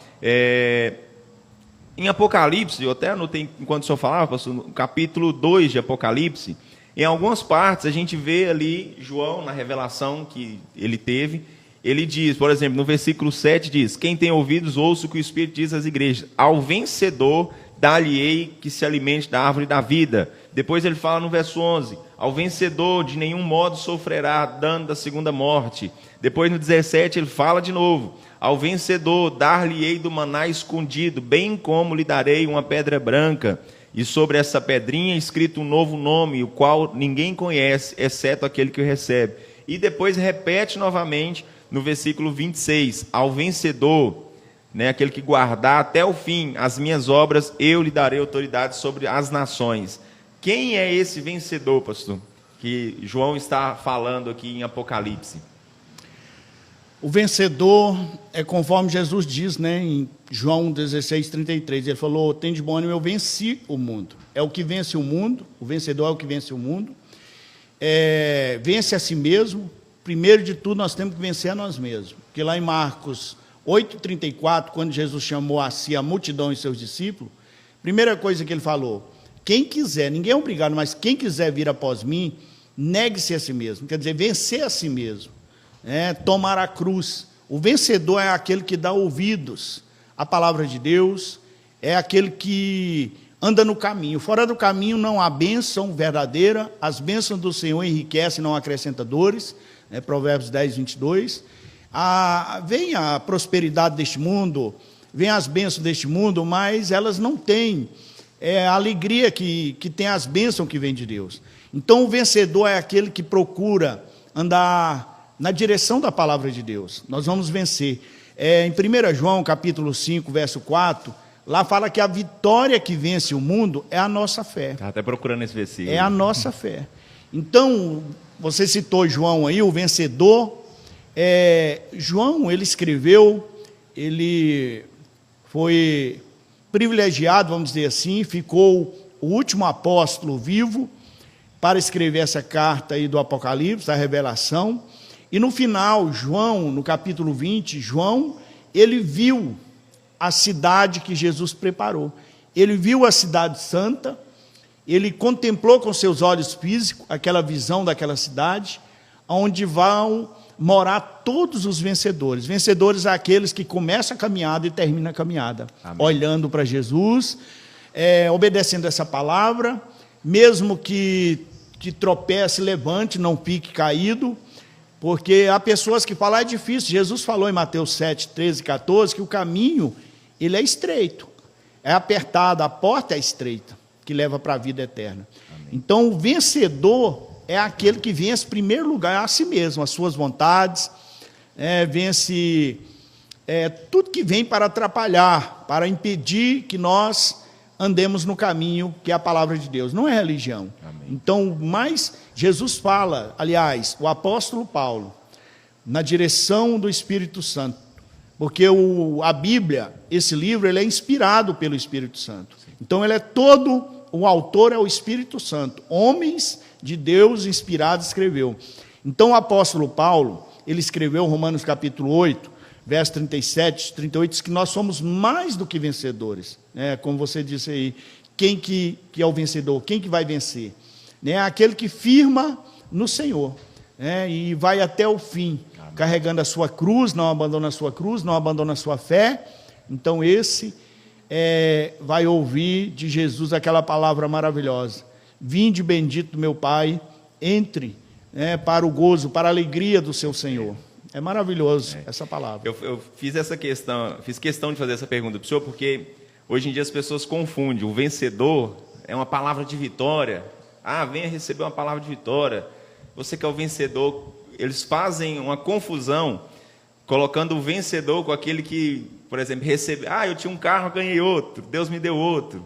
Em Apocalipse, eu até anotei enquanto o senhor falava, pastor, no capítulo 2 de Apocalipse, em algumas partes a gente vê ali João, na revelação que ele teve, ele diz, por exemplo, no versículo 7 diz: quem tem ouvidos, ouça o que o Espírito diz às igrejas. Ao vencedor, dar-lhe-ei que se alimente da árvore da vida. Depois ele fala no verso 11: ao vencedor de nenhum modo sofrerá dano da segunda morte. Depois no 17 ele fala de novo: ao vencedor dar-lhe-ei do maná escondido, bem como lhe darei uma pedra branca, e sobre essa pedrinha escrito um novo nome, o qual ninguém conhece, exceto aquele que o recebe. E depois repete novamente no versículo 26, ao vencedor, né, aquele que guardar até o fim as minhas obras, eu lhe darei autoridade sobre as nações. Quem é esse vencedor, pastor, que João está falando aqui em Apocalipse? O vencedor é conforme Jesus diz, né, em João 16:33. Ele falou: tem de bom ânimo, eu venci o mundo. É o que vence o mundo, o vencedor é o que vence o mundo. Vence a si mesmo. Primeiro de tudo, nós temos que vencer a nós mesmos. Porque lá em Marcos 8:34, quando Jesus chamou a si a multidão e seus discípulos, primeira coisa que ele falou: quem quiser, ninguém é obrigado, mas quem quiser vir após mim, negue-se a si mesmo. Quer dizer, vencer a si mesmo, tomar a cruz. O vencedor é aquele que dá ouvidos à palavra de Deus, é aquele que anda no caminho. Fora do caminho não há bênção verdadeira, as bênçãos do Senhor enriquecem, não acrescenta dores, Provérbios 10, 22. Vem a prosperidade deste mundo, vem as bênçãos deste mundo, mas elas não têm a alegria que tem as bênçãos que vêm de Deus. Então o vencedor é aquele que procura andar na direção da palavra de Deus. Nós vamos vencer. Em 1 João, capítulo 5, verso 4, lá fala que a vitória que vence o mundo é a nossa fé. Está até procurando esse versículo. É a nossa fé. Então, você citou João aí, o vencedor. João, ele escreveu, ele foi privilegiado, vamos dizer assim, ficou o último apóstolo vivo para escrever essa carta aí do Apocalipse, da Revelação. E no final, João, no capítulo 20, João, ele viu a cidade que Jesus preparou. Ele viu a cidade santa, ele contemplou com seus olhos físicos aquela visão daquela cidade, onde vão morar todos os vencedores. Vencedores são aqueles que começam a caminhada e terminam a caminhada. Amém. Olhando para Jesus, obedecendo essa palavra, mesmo que tropece, levante, não fique caído, porque há pessoas que falam, é difícil. Jesus falou em Mateus 7, 13 e 14, que o caminho, ele é estreito, é apertado, a porta é estreita, que leva para a vida eterna. Amém. Então, o vencedor é aquele que vence, em primeiro lugar, a si mesmo, as suas vontades, vence tudo que vem para atrapalhar, para impedir que nós andemos no caminho que é a palavra de Deus, não é religião. Amém. Então, mas Jesus fala, aliás, o apóstolo Paulo, na direção do Espírito Santo, porque a Bíblia, esse livro, ele é inspirado pelo Espírito Santo. Sim. Então, ele é todo, o autor é o Espírito Santo, homens de Deus inspirados escreveu. Então, o apóstolo Paulo, ele escreveu Romanos capítulo 8, verso 37, 38, diz que nós somos mais do que vencedores. Como você disse aí, quem que é o vencedor? Quem que vai vencer? Aquele que firma no Senhor, e vai até o fim, amém, carregando a sua cruz, não abandona a sua cruz, não abandona a sua fé. Então esse vai ouvir de Jesus aquela palavra maravilhosa: vinde bendito do meu Pai, entre para o gozo, para a alegria do seu Senhor. É maravilhoso essa palavra. Eu fiz questão de fazer essa pergunta para o senhor, porque hoje em dia as pessoas confundem. O vencedor é uma palavra de vitória. Venha receber uma palavra de vitória. Você que é o vencedor. Eles fazem uma confusão, colocando o vencedor com aquele que, por exemplo, recebe. Eu tinha um carro, ganhei outro. Deus me deu outro.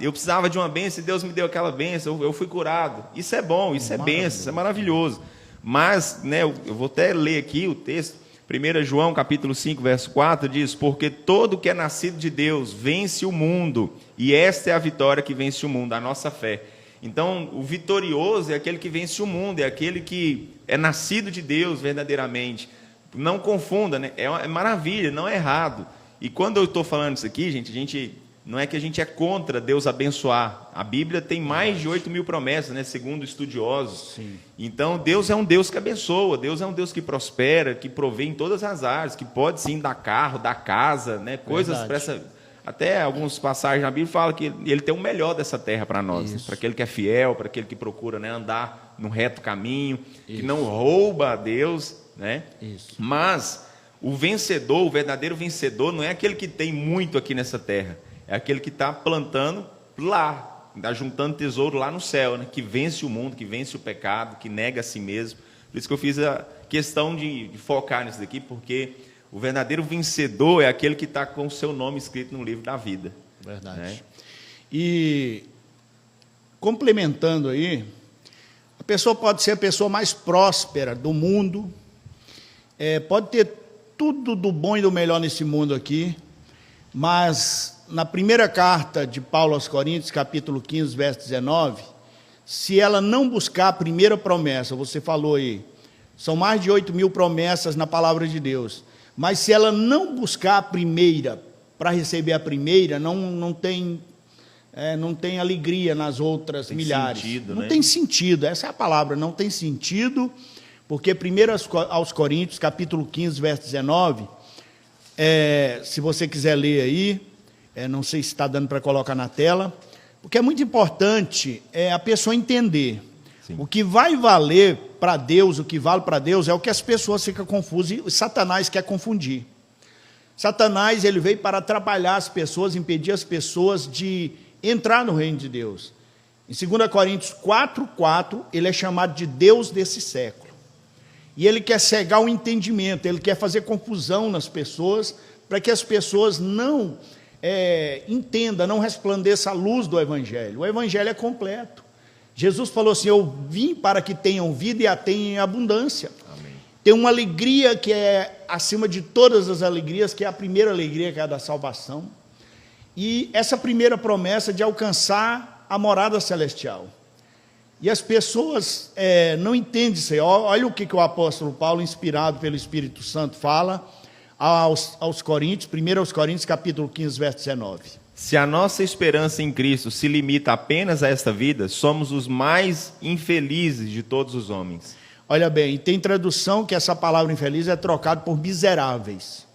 Eu precisava de uma bênção e Deus me deu aquela bênção. Eu fui curado. Isso é bom, isso é bênção, isso é maravilhoso. Mas, eu vou até ler aqui o texto, 1 João capítulo 5, verso 4, diz: porque todo que é nascido de Deus vence o mundo, e esta é a vitória que vence o mundo, a nossa fé. Então, o vitorioso é aquele que vence o mundo, é aquele que é nascido de Deus verdadeiramente. Não confunda, é maravilha, não é errado. E quando eu estou falando isso aqui, gente, não é que a gente é contra Deus abençoar. A Bíblia tem mais de 8.000 promessas, segundo estudiosos. Sim. Então, Deus é um Deus que abençoa, Deus é um Deus que prospera, que provê em todas as áreas, que pode sim dar carro, dar casa, coisas para essa... Até algumas passagens na Bíblia falam que ele tem o melhor dessa terra para nós, para aquele que é fiel, para aquele que procura andar no reto caminho, que não rouba a Deus. Mas o vencedor, o verdadeiro vencedor, não é aquele que tem muito aqui nessa terra, é aquele que está plantando lá, está juntando tesouro lá no céu, que vence o mundo, que vence o pecado, que nega a si mesmo. Por isso que eu fiz a questão de focar nisso daqui, porque o verdadeiro vencedor é aquele que está com o seu nome escrito no livro da vida. Verdade. E, complementando aí, a pessoa pode ser a pessoa mais próspera do mundo, pode ter tudo do bom e do melhor nesse mundo aqui, mas na primeira carta de Paulo aos Coríntios, capítulo 15, verso 19, se ela não buscar a primeira promessa, você falou aí, são mais de 8.000 promessas na palavra de Deus, mas se ela não buscar a primeira, para receber a primeira, não tem não tem alegria nas outras tem milhares. Sentido, não né? tem sentido, essa é a palavra, não tem sentido, porque 1 aos Coríntios, capítulo 15, verso 19, se você quiser ler aí, não sei se está dando para colocar na tela, porque é muito importante a pessoa entender. Sim. O que vai valer para Deus, o que vale para Deus é o que as pessoas ficam confusas, e Satanás quer confundir. Satanás, ele veio para atrapalhar as pessoas, impedir as pessoas de entrar no reino de Deus. Em 2 Coríntios 4:4, ele é chamado de Deus desse século. E ele quer cegar o entendimento, ele quer fazer confusão nas pessoas, para que as pessoas não entendam, não resplandeça a luz do Evangelho. O Evangelho é completo. Jesus falou assim: eu vim para que tenham vida e a tenham em abundância. Amém. Tem uma alegria que é acima de todas as alegrias, que é a primeira alegria, que é a da salvação. E essa primeira promessa de alcançar a morada celestial. E as pessoas não entendem isso aí. Olha o que o apóstolo Paulo, inspirado pelo Espírito Santo, fala aos Coríntios, 1 aos Coríntios, capítulo 15, verso 19. Se a nossa esperança em Cristo se limita apenas a esta vida, somos os mais infelizes de todos os homens. Olha bem, tem tradução que essa palavra infeliz é trocada por miseráveis.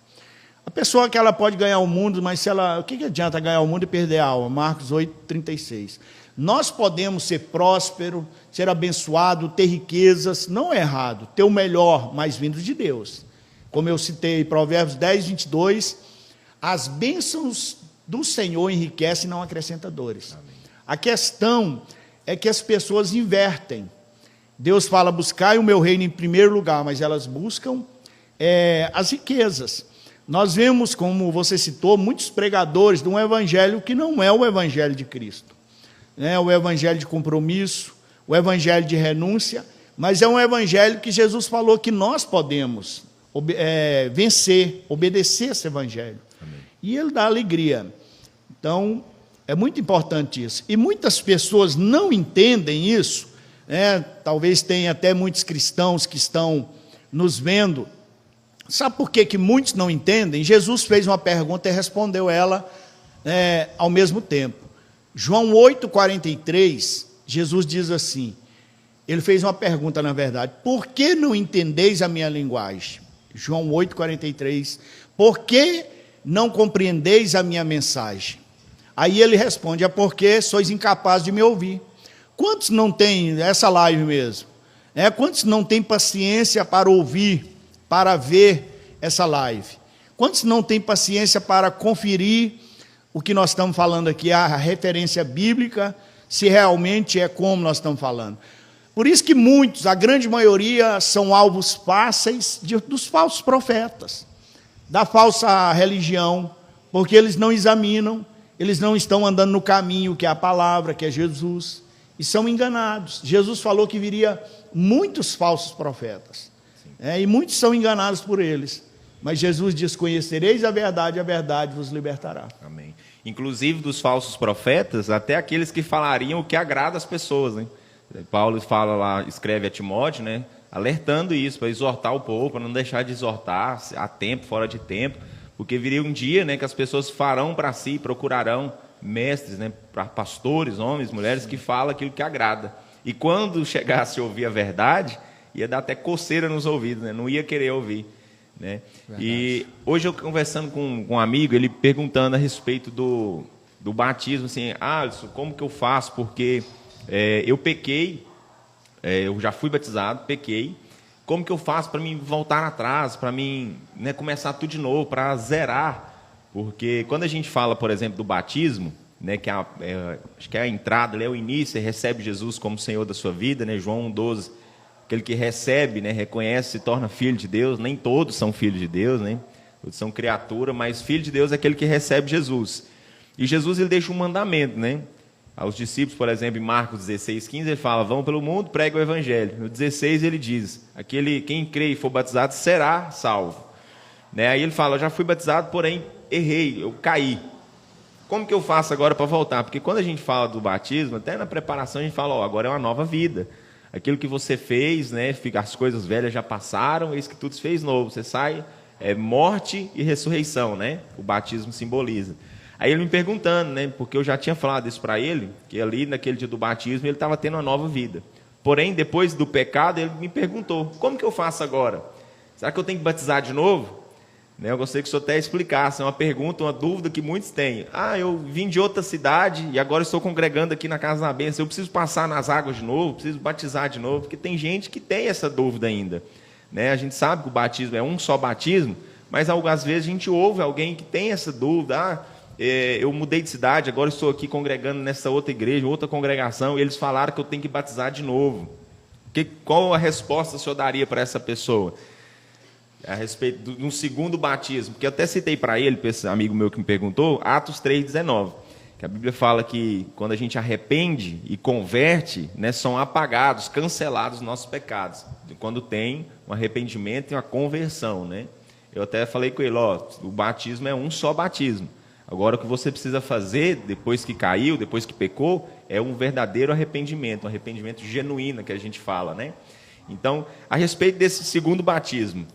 A pessoa que ela pode ganhar o mundo, mas o que adianta ganhar o mundo e perder a alma? Marcos 8:36. Nós podemos ser prósperos, ser abençoados, ter riquezas, não é errado, ter o melhor, mas vindo de Deus. Como eu citei, Provérbios 10:22, as bênçãos do Senhor enriquecem e não acrescenta dores. Amém. A questão é que as pessoas invertem. Deus fala: buscai o meu reino em primeiro lugar, mas elas buscam as riquezas. Nós vemos, como você citou, muitos pregadores de um evangelho que não é o evangelho de Cristo. O evangelho de compromisso, o evangelho de renúncia, mas é um evangelho que Jesus falou que nós podemos vencer, obedecer esse evangelho. Amém. E ele dá alegria. Então, é muito importante isso. E muitas pessoas não entendem isso, talvez tenha até muitos cristãos que estão nos vendo. Sabe por que muitos não entendem? Jesus fez uma pergunta e respondeu ela ao mesmo tempo. João 8:43, Jesus diz assim, ele fez uma pergunta, na verdade: por que não entendeis a minha linguagem? João 8:43, por que não compreendeis a minha mensagem? Aí ele responde: é porque sois incapazes de me ouvir. Quantos não têm, essa live mesmo, quantos não têm paciência para ouvir, para ver essa live? Quantos não têm paciência para conferir o que nós estamos falando aqui, a referência bíblica, se realmente é como nós estamos falando? Por isso que muitos, a grande maioria, são alvos fáceis dos falsos profetas, da falsa religião, porque eles não examinam, eles não estão andando no caminho que é a palavra, que é Jesus, e são enganados. Jesus falou que viria muitos falsos profetas, e muitos são enganados por eles. Mas Jesus diz: conhecereis a verdade vos libertará. Amém. Inclusive dos falsos profetas, até aqueles que falariam o que agrada as pessoas, né? Paulo fala lá, escreve a Timóteo, né? Alertando isso, para exortar o povo, para não deixar de exortar a tempo, fora de tempo, porque viria um dia, né, que as pessoas farão para si, procurarão mestres, né, para pastores, homens, mulheres, que falam aquilo que agrada. E quando chegasse a ouvir a verdade, ia dar até coceira nos ouvidos, né? Não ia querer ouvir, né? E hoje eu conversando com um amigo, ele perguntando a respeito do batismo, assim: Alisson, como que eu faço? Porque eu pequei, eu já fui batizado, pequei. Como que eu faço para mim voltar atrás, para mim, né, começar tudo de novo, para zerar? Porque quando a gente fala, por exemplo, do batismo, né, que acho que é a entrada, é o início, você recebe Jesus como Senhor da sua vida, né, João 1:12, aquele que recebe, né, reconhece, se torna filho de Deus. Nem todos são filhos de Deus, né? Todos são criatura, mas filho de Deus é aquele que recebe Jesus. E Jesus, ele deixa um mandamento, né? Aos discípulos, por exemplo, em Marcos 16:15, ele fala: vão pelo mundo, prega o evangelho. No 16 ele diz: quem crê e for batizado será salvo, né? Aí ele fala: eu já fui batizado, porém errei, eu caí. Como que eu faço agora para voltar? Porque quando a gente fala do batismo, até na preparação a gente fala: agora é uma nova vida. Aquilo que você fez, né, as coisas velhas já passaram, eis que tudo se fez novo. Você sai, morte e ressurreição, né? O batismo simboliza. Aí ele me perguntando, né, porque eu já tinha falado isso para ele, que ali naquele dia do batismo ele estava tendo uma nova vida. Porém, depois do pecado, ele me perguntou, como que eu faço agora? Será que eu tenho que batizar de novo? Né, eu gostaria que o senhor até explicasse, é uma pergunta, uma dúvida que muitos têm. Eu vim de outra cidade e agora estou congregando aqui na Casa da Bênção, eu preciso passar nas águas de novo, preciso batizar de novo, porque tem gente que tem essa dúvida ainda. Né, a gente sabe que o batismo é um só batismo, mas às vezes a gente ouve alguém que tem essa dúvida, eu mudei de cidade, agora estou aqui congregando nessa outra igreja, outra congregação, e eles falaram que eu tenho que batizar de novo. Qual a resposta o senhor daria para essa pessoa? A respeito de um segundo batismo, porque eu até citei para ele, para esse amigo meu que me perguntou, Atos 3,19, que a Bíblia fala que quando a gente arrepende e converte, né, são apagados, cancelados os nossos pecados, quando tem um arrependimento e uma conversão. Né? Eu até falei com ele, o batismo é um só batismo. Agora, o que você precisa fazer, depois que caiu, depois que pecou, é um verdadeiro arrependimento, um arrependimento genuíno, que a gente fala. Né? Então, a respeito desse segundo batismo,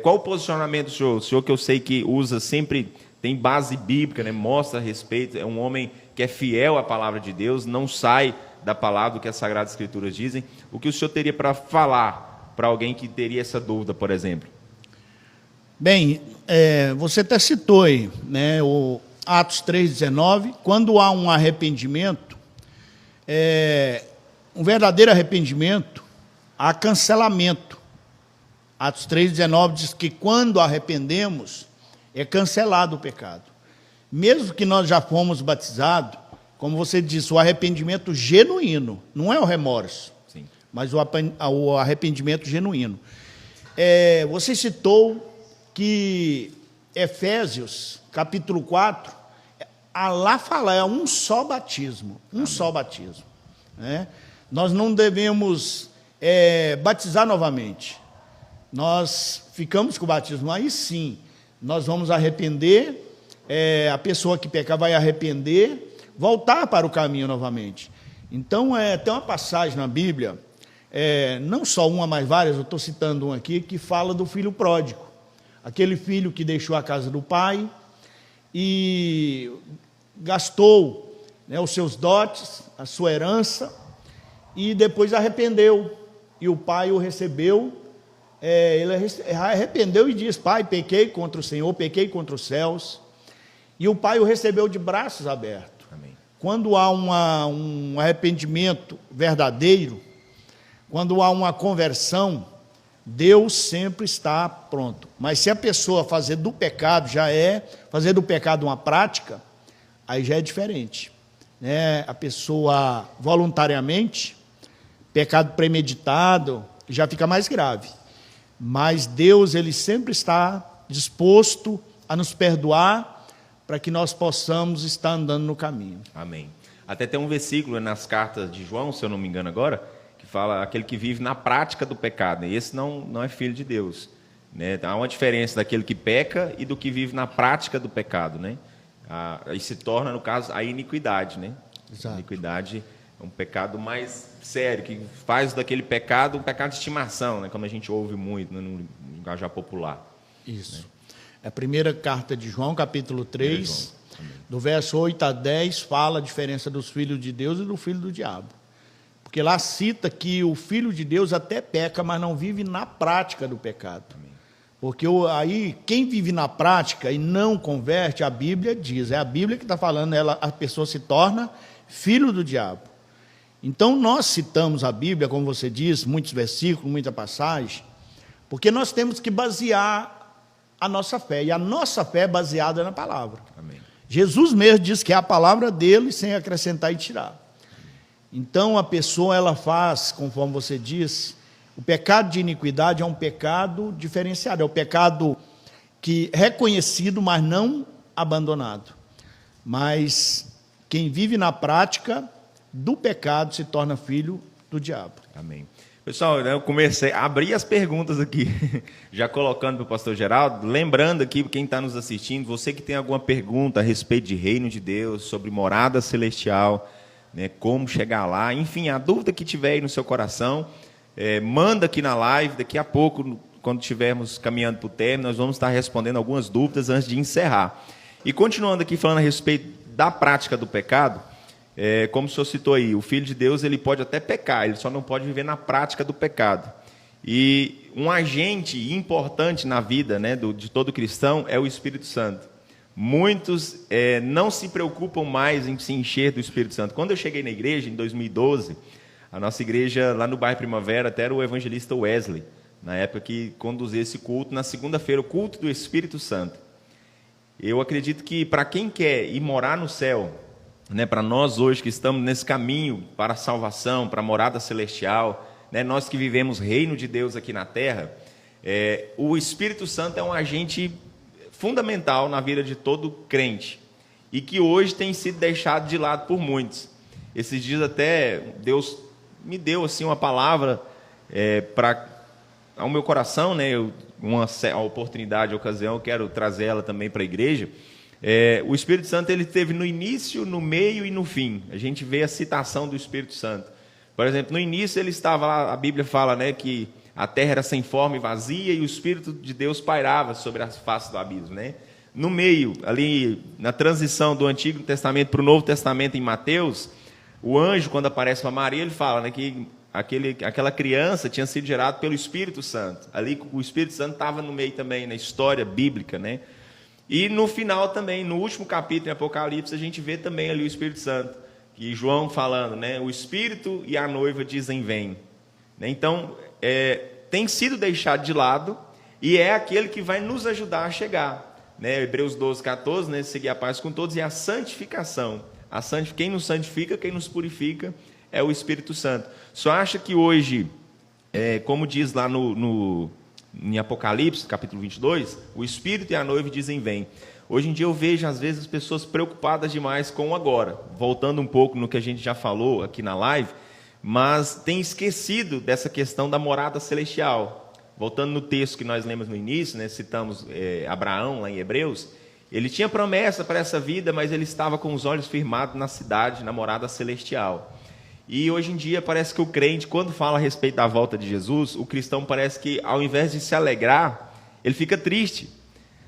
qual o posicionamento do senhor? O senhor, que eu sei que usa sempre, tem base bíblica, né? Mostra a respeito, é um homem que é fiel à palavra de Deus, não sai da palavra, do que as Sagradas Escrituras dizem. O que o senhor teria para falar para alguém que teria essa dúvida, por exemplo? Bem, você até citou aí, né, o Atos 3,19, quando há um arrependimento, um verdadeiro arrependimento, há cancelamento. Atos 3,19 diz que quando arrependemos, é cancelado o pecado. Mesmo que nós já fomos batizados, como você disse, o arrependimento genuíno, não é o remorso, sim, mas o arrependimento genuíno. Você citou que Efésios, capítulo 4, lá fala, é um só batismo, só batismo. Né? Nós não devemos batizar novamente. Nós ficamos com o batismo, aí sim, nós vamos arrepender, a pessoa que pecar vai arrepender, voltar para o caminho novamente. Então, tem uma passagem na Bíblia, não só uma, mas várias, eu estou citando uma aqui, que fala do filho pródigo. Aquele filho que deixou a casa do pai e gastou, né, os seus dotes, a sua herança, e depois arrependeu. E o pai o recebeu, ele arrependeu e diz, pai, pequei contra o Senhor, pequei contra os céus. E o pai o recebeu de braços abertos. Amém. Quando há um arrependimento verdadeiro, quando há uma conversão, Deus sempre está pronto. Mas se a pessoa fazer do pecado, fazer do pecado uma prática, aí já é diferente. Né? A pessoa voluntariamente, pecado premeditado, já fica mais grave. Mas Deus, ele sempre está disposto a nos perdoar para que nós possamos estar andando no caminho. Amém. Até tem um versículo nas cartas de João, se eu não me engano agora, que fala aquele que vive na prática do pecado. E esse não é filho de Deus. Né? Há uma diferença daquele que peca e do que vive na prática do pecado. Né? Aí se torna, no caso, a iniquidade. Né? Exato. A iniquidade é um pecado mais sério, que faz daquele pecado um pecado de estimação, né? Como a gente ouve muito, né? No linguajar popular. Isso. Né? A primeira carta de João, capítulo 3, do verso 8 a 10, fala a diferença dos filhos de Deus e do filho do diabo. Porque lá cita que o filho de Deus até peca, mas não vive na prática do pecado. Amém. Porque aí, quem vive na prática e não converte, a Bíblia diz, é a Bíblia que está falando, a pessoa se torna filho do diabo. Então, nós citamos a Bíblia, como você disse, muitos versículos, muita passagem, porque nós temos que basear a nossa fé, e a nossa fé é baseada na palavra. Amém. Jesus mesmo diz que é a palavra dele, sem acrescentar e tirar. Então, a pessoa, ela faz, conforme você disse, o pecado de iniquidade é um pecado diferenciado, é o pecado que é reconhecido, mas não abandonado. Mas quem vive na prática do pecado se torna filho do diabo. Amém. Pessoal, eu comecei a abrir as perguntas aqui, já colocando para o pastor Geraldo, lembrando aqui, quem está nos assistindo, você que tem alguma pergunta a respeito de reino de Deus, sobre morada celestial, né, como chegar lá, enfim, a dúvida que tiver aí no seu coração, manda aqui na live, daqui a pouco, quando estivermos caminhando para o término, nós vamos estar respondendo algumas dúvidas antes de encerrar. E continuando aqui falando a respeito da prática do pecado, como o senhor citou aí, o Filho de Deus ele pode até pecar, ele só não pode viver na prática do pecado. E um agente importante na vida, né, de todo cristão é o Espírito Santo. Muitos não se preocupam mais em se encher do Espírito Santo. Quando eu cheguei na igreja, em 2012, a nossa igreja, lá no bairro Primavera, até era o evangelista Wesley, na época que conduzia esse culto, na segunda-feira, o culto do Espírito Santo. Eu acredito que para quem quer ir morar no céu, né, para nós hoje que estamos nesse caminho para a salvação, para a morada celestial, né, nós que vivemos reino de Deus aqui na terra, o Espírito Santo é um agente fundamental na vida de todo crente e que hoje tem sido deixado de lado por muitos. Esses dias até Deus me deu assim uma palavra ao meu coração, né? Uma oportunidade, ocasião, eu quero trazer ela também para a igreja. O Espírito Santo ele teve no início, no meio e no fim. A gente vê a citação do Espírito Santo. Por exemplo, no início ele estava lá, a Bíblia fala, né, que a terra era sem forma e vazia e o Espírito de Deus pairava sobre a face do abismo, né? No meio, ali na transição do Antigo Testamento para o Novo Testamento em Mateus, o anjo, quando aparece para Maria, ele fala, né, que aquela criança tinha sido gerada pelo Espírito Santo. Ali o Espírito Santo estava no meio também, na história bíblica, né? E no final também, no último capítulo em Apocalipse, a gente vê também ali o Espírito Santo. E João falando, né? O Espírito e a noiva dizem vem. Então, tem sido deixado de lado e é aquele que vai nos ajudar a chegar. Né? Hebreus 12, 14, né? Seguir a paz com todos e a santificação. Quem nos santifica, quem nos purifica é o Espírito Santo. Só acha que hoje, como diz lá em Apocalipse, capítulo 22, o Espírito e a noiva dizem vem. Hoje em dia eu vejo, às vezes, as pessoas preocupadas demais com o agora, voltando um pouco no que a gente já falou aqui na live, mas tem esquecido dessa questão da morada celestial. Voltando no texto que nós lemos no início, né, citamos Abraão, lá em Hebreus, ele tinha promessa para essa vida, mas ele estava com os olhos firmados na cidade, na morada celestial. E hoje em dia parece que o crente, quando fala a respeito da volta de Jesus, o cristão parece que, ao invés de se alegrar, ele fica triste.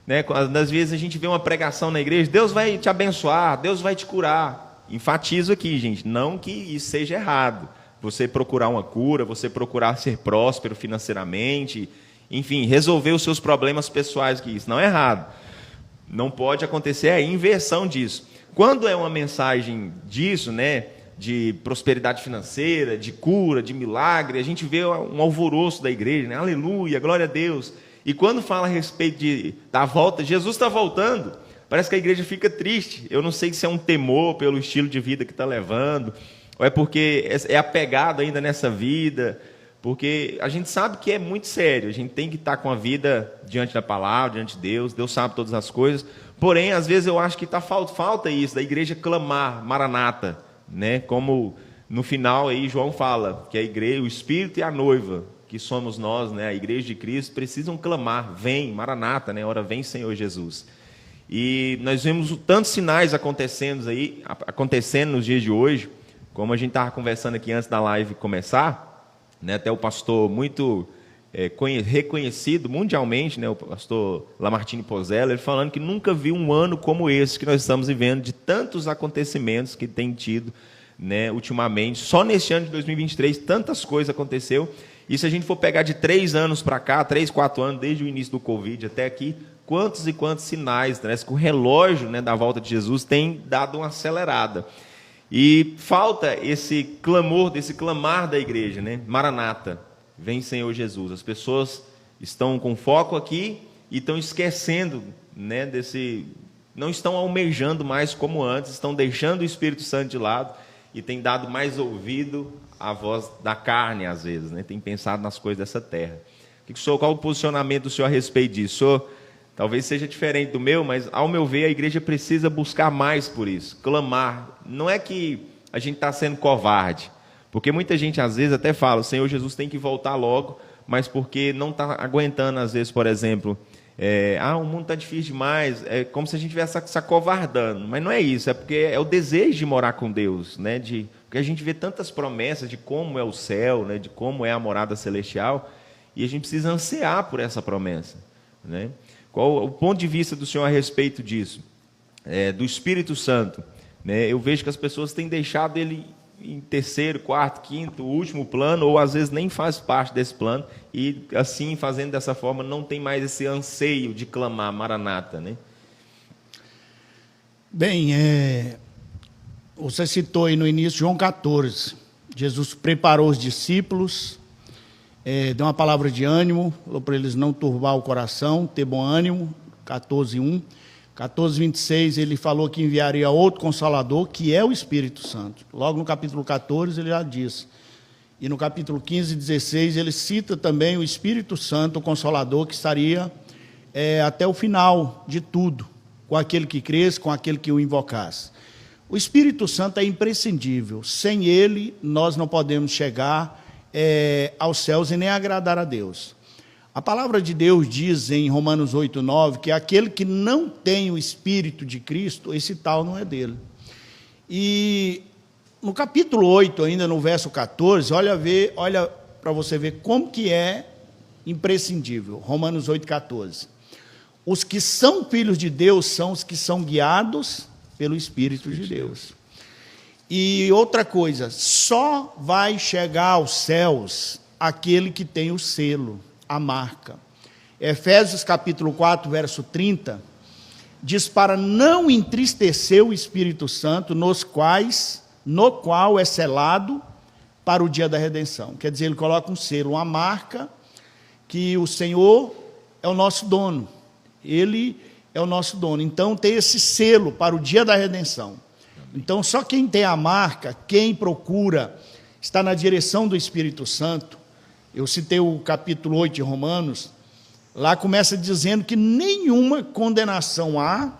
Né? Às vezes a gente vê uma pregação na igreja, Deus vai te abençoar, Deus vai te curar. Enfatizo aqui, gente, não que isso seja errado. Você procurar uma cura, você procurar ser próspero financeiramente, enfim, resolver os seus problemas pessoais, que isso não é errado. Não pode acontecer a inversão disso. Quando é uma mensagem disso, né, de prosperidade financeira, de cura, de milagre, a gente vê um alvoroço da igreja, né? Aleluia, glória a Deus. E quando fala a respeito da volta, Jesus está voltando, parece que a igreja fica triste. Eu não sei se é um temor pelo estilo de vida que está levando, ou é porque é apegado ainda nessa vida, porque a gente sabe que é muito sério, a gente tem que estar com a vida diante da palavra, diante de Deus, Deus sabe todas as coisas, porém, às vezes eu acho que falta isso, da igreja clamar, Maranata, né? Como no final aí João fala, que a igreja, o Espírito e a noiva, que somos nós, né, a igreja de Cristo, precisam clamar, vem, Maranata, né, ora vem Senhor Jesus. E nós vemos tantos sinais acontecendo nos dias de hoje, como a gente estava conversando aqui antes da live começar, né, até o pastor muito reconhecido mundialmente, né, o pastor Lamartine Pozella, ele falando que nunca viu um ano como esse que nós estamos vivendo, de tantos acontecimentos que tem tido, né, ultimamente. Só neste ano de 2023, tantas coisas aconteceu. E se a gente for pegar de 3 anos para cá, 3, 4 anos, desde o início do Covid até aqui, quantos e quantos sinais, né, que o relógio, né, da volta de Jesus tem dado uma acelerada. E falta esse clamor, desse clamar da igreja, né? Maranata, vem Senhor Jesus. As pessoas estão com foco aqui e estão esquecendo, né, não estão almejando mais como antes, estão deixando o Espírito Santo de lado e têm dado mais ouvido à voz da carne, às vezes, né? Tem pensado nas coisas dessa terra. Qual o posicionamento do senhor a respeito disso? O senhor, talvez seja diferente do meu, mas, ao meu ver, a igreja precisa buscar mais por isso, clamar. Não é que a gente está sendo covarde, porque muita gente, às vezes, até fala, o Senhor Jesus tem que voltar logo, mas porque não está aguentando, às vezes, por exemplo, o mundo está difícil demais, é como se a gente estivesse se acovardando, mas não é isso, é porque é o desejo de morar com Deus, né? Porque a gente vê tantas promessas de como é o céu, né? De como é a morada celestial, e a gente precisa ansiar por essa promessa, né? Qual o ponto de vista do senhor a respeito disso? do Espírito Santo, né? Eu vejo que as pessoas têm deixado ele em terceiro, quarto, quinto, último plano, ou às vezes nem faz parte desse plano, e assim, fazendo dessa forma, não tem mais esse anseio de clamar Maranata, né? Bem, você citou aí no início João 14. Jesus preparou os discípulos, deu uma palavra de ânimo, falou para eles não turbar o coração, ter bom ânimo, 14:1. 14:26, ele falou que enviaria outro Consolador, que é o Espírito Santo. Logo no capítulo 14, ele já diz. E no capítulo 15:16, ele cita também o Espírito Santo, o Consolador, que estaria até o final de tudo, com aquele que cresce, com aquele que o invocasse. O Espírito Santo é imprescindível. Sem ele, nós não podemos chegar aos céus e nem agradar a Deus. A palavra de Deus diz em Romanos 8:9 que aquele que não tem o Espírito de Cristo, esse tal não é dele. E no capítulo 8, ainda no verso 14, olha para você ver como que é imprescindível. Romanos 8:14. Os que são filhos de Deus são os que são guiados pelo Espírito de Deus. E outra coisa, só vai chegar aos céus aquele que tem o selo, a marca. Efésios capítulo 4, verso 30, diz para não entristecer o Espírito Santo, no qual é selado para o dia da redenção. Quer dizer, ele coloca um selo, uma marca, que o Senhor é o nosso dono. Ele é o nosso dono. Então, tem esse selo para o dia da redenção. Então, só quem tem a marca, quem procura, está na direção do Espírito Santo. Eu citei o capítulo 8 de Romanos, lá começa dizendo que nenhuma condenação há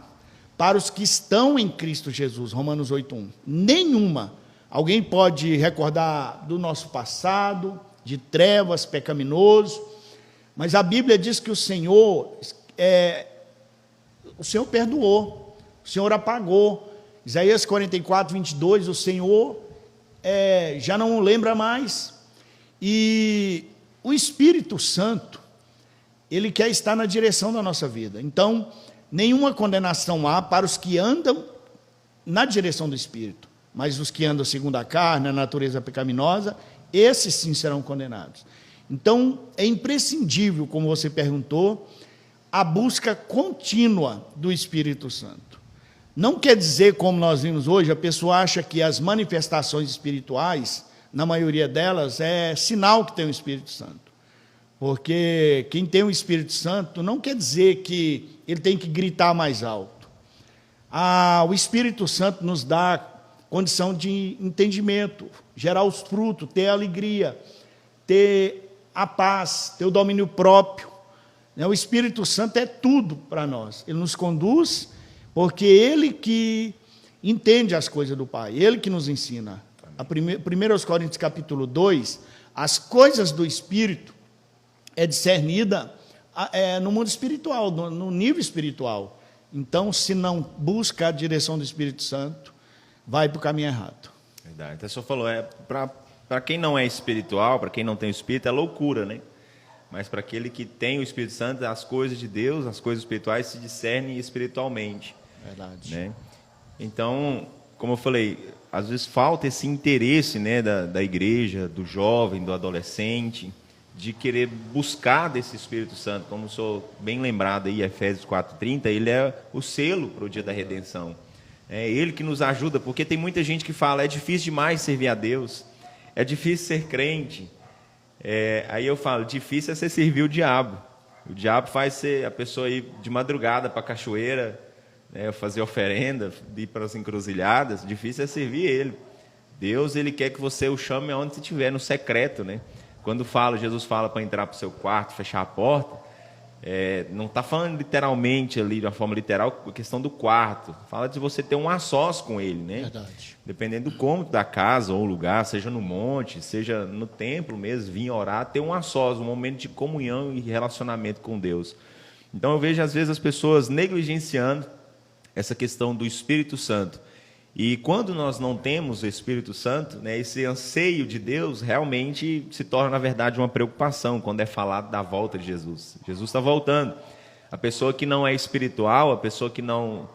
para os que estão em Cristo Jesus, Romanos 8:1. Nenhuma. Alguém pode recordar do nosso passado, de trevas, pecaminoso, mas a Bíblia diz que o Senhor perdoou, o Senhor apagou. Isaías 44:22, o Senhor já não lembra mais. E o Espírito Santo, ele quer estar na direção da nossa vida. Então, nenhuma condenação há para os que andam na direção do Espírito, mas os que andam segundo a carne, a natureza pecaminosa, esses sim serão condenados. Então, é imprescindível, como você perguntou, a busca contínua do Espírito Santo. Não quer dizer, como nós vimos hoje, a pessoa acha que as manifestações espirituais, na maioria delas, é sinal que tem o Espírito Santo. Porque quem tem o Espírito Santo não quer dizer que ele tem que gritar mais alto. O Espírito Santo nos dá condição de entendimento, gerar os frutos, ter alegria, ter a paz, ter o domínio próprio. O Espírito Santo é tudo para nós. Ele nos conduz, porque ele que entende as coisas do Pai, ele que nos ensina. 1 Coríntios capítulo 2, as coisas do Espírito é discernida no mundo espiritual, no nível espiritual. Então, se não busca a direção do Espírito Santo, vai para o caminho errado. Verdade. Então, o senhor falou, para quem não é espiritual, para quem não tem o Espírito, é loucura, né? Mas para aquele que tem o Espírito Santo, as coisas de Deus, as coisas espirituais se discernem espiritualmente. Verdade. Né? Então, como eu falei, às vezes falta esse interesse, né, da igreja, do jovem, do adolescente, de querer buscar desse Espírito Santo. Como o senhor bem lembrado aí, Efésios 4:30, ele é o selo para o dia da redenção. É ele que nos ajuda, porque tem muita gente que fala, é difícil demais servir a Deus, é difícil ser crente. Aí eu falo, difícil é você servir o diabo. O diabo faz a pessoa ir de madrugada para a cachoeira, né, fazer oferenda, ir para as encruzilhadas. Difícil é servir ele. Deus, ele quer que você o chame aonde você estiver, no secreto, né? Quando Jesus fala para entrar para o seu quarto, fechar a porta, não está falando literalmente ali, de uma forma literal, a questão do quarto. Fala de você ter um a sós com ele, né? Verdade. Dependendo do cômodo da casa ou lugar, seja no monte, seja no templo mesmo, vir orar, ter um a sós, um momento de comunhão e relacionamento com Deus. Então eu vejo às vezes as pessoas negligenciando essa questão do Espírito Santo. E quando nós não temos o Espírito Santo, né, esse anseio de Deus realmente se torna, na verdade, uma preocupação quando é falado da volta de Jesus. Jesus está voltando. A pessoa que não é espiritual, a pessoa que não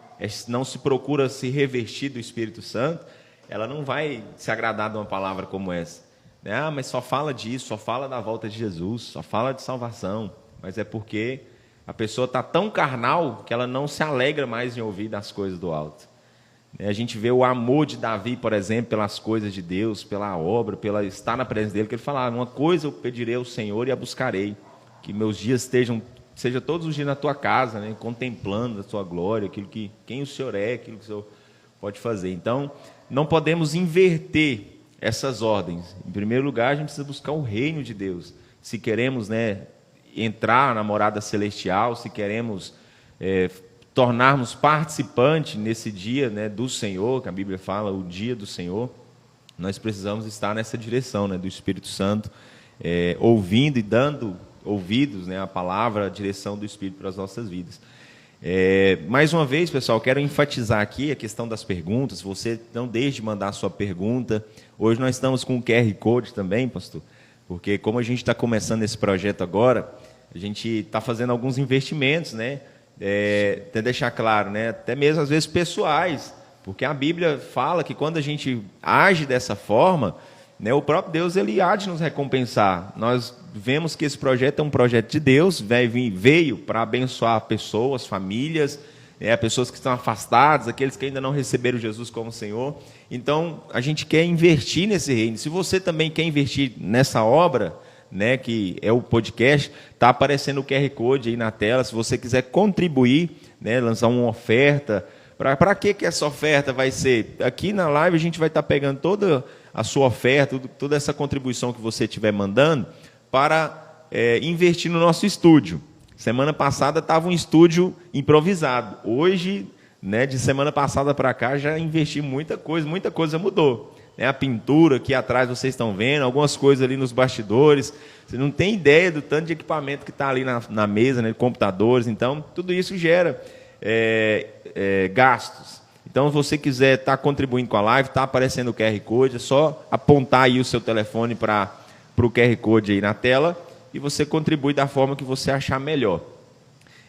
não se procura se revestir do Espírito Santo, ela não vai se agradar de uma palavra como essa. Ah, mas só fala disso, só fala da volta de Jesus, só fala de salvação. Mas é porque a pessoa está tão carnal que ela não se alegra mais em ouvir das coisas do alto. A gente vê o amor de Davi, por exemplo, pelas coisas de Deus, pela obra, pela estar na presença dele, que ele fala: uma coisa eu pedirei ao Senhor e a buscarei, que meus dias seja todos os dias na tua casa, né, contemplando a tua glória, quem o Senhor é, aquilo que o Senhor pode fazer. Então, não podemos inverter essas ordens. Em primeiro lugar, a gente precisa buscar o reino de Deus. Se queremos, né, entrar na morada celestial, se queremos tornarmos participantes nesse dia, né, do Senhor, que a Bíblia fala, o dia do Senhor, nós precisamos estar nessa direção, né, do Espírito Santo, ouvindo e dando ouvidos, né, à palavra, a direção do Espírito para as nossas vidas. Mais uma vez, pessoal, quero enfatizar aqui a questão das perguntas. Você não deixe de mandar a sua pergunta. Hoje nós estamos com o QR Code também, pastor, porque como a gente está começando esse projeto agora, a gente está fazendo alguns investimentos, né? Até deixar claro, né? Até mesmo às vezes pessoais, porque a Bíblia fala que quando a gente age dessa forma, né, o próprio Deus ele há de nos recompensar. Nós vemos que esse projeto é um projeto de Deus, veio para abençoar pessoas, famílias, pessoas que estão afastadas, aqueles que ainda não receberam Jesus como Senhor. Então, a gente quer investir nesse reino. Se você também quer investir nessa obra, né, que é o podcast, está aparecendo o QR Code aí na tela. Se você quiser contribuir, né, lançar uma oferta. Para que essa oferta vai ser? Aqui na live a gente vai estar pegando toda a sua oferta, toda essa contribuição que você estiver mandando, para investir no nosso estúdio. Semana passada estava um estúdio improvisado. Hoje, né, de semana passada para cá, já investi muita coisa mudou. A pintura aqui atrás vocês estão vendo, algumas coisas ali nos bastidores. Você não tem ideia do tanto de equipamento que está ali na mesa, né, computadores. Então, tudo isso gera gastos. Então, se você quiser estar contribuindo com a live, está aparecendo o QR Code, é só apontar aí o seu telefone para o QR Code aí na tela e você contribui da forma que você achar melhor.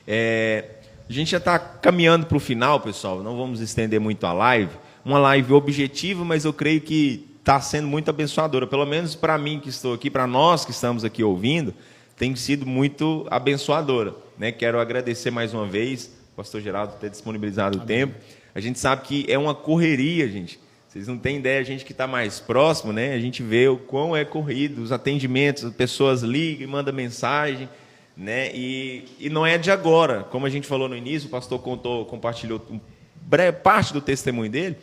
A gente já está caminhando para o final, pessoal, não vamos estender muito a live. Uma live objetiva, mas eu creio que está sendo muito abençoadora, pelo menos para mim que estou aqui, para nós que estamos aqui ouvindo, tem sido muito abençoadora, né? Quero agradecer mais uma vez, pastor Geraldo, por ter disponibilizado o tempo. A gente sabe que é uma correria, gente. Vocês não têm ideia, a gente que está mais próximo, né? A gente vê o quão é corrido, os atendimentos, as pessoas ligam e mandam mensagem, né? E não é de agora. Como a gente falou no início, o pastor compartilhou parte do testemunho dele.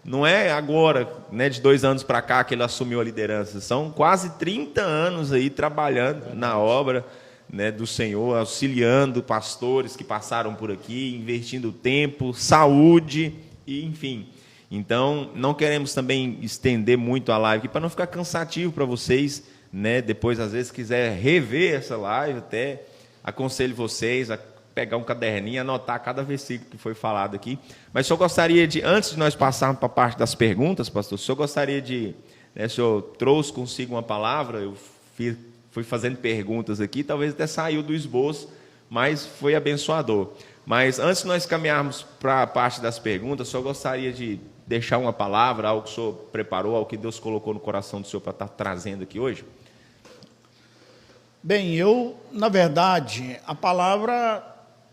Não é agora, né, de 2 anos para cá que ele assumiu a liderança. São quase 30 anos aí trabalhando na obra, né, do Senhor, auxiliando pastores que passaram por aqui, investindo tempo, saúde, e enfim. Então, não queremos também estender muito a live aqui, para não ficar cansativo para vocês, né? Depois, às vezes, quiser rever essa live, até aconselho vocês a pegar um caderninho e anotar cada versículo que foi falado aqui. Mas o senhor gostaria de, antes de nós passarmos para a parte das perguntas, pastor, o senhor gostaria de, né, o senhor trouxe consigo uma palavra, eu fui fazendo perguntas aqui, talvez até saiu do esboço, mas foi abençoador. Mas antes de nós caminharmos para a parte das perguntas, o senhor gostaria de deixar uma palavra, algo que o senhor preparou, algo que Deus colocou no coração do senhor para estar trazendo aqui hoje? Bem, na verdade, a palavra,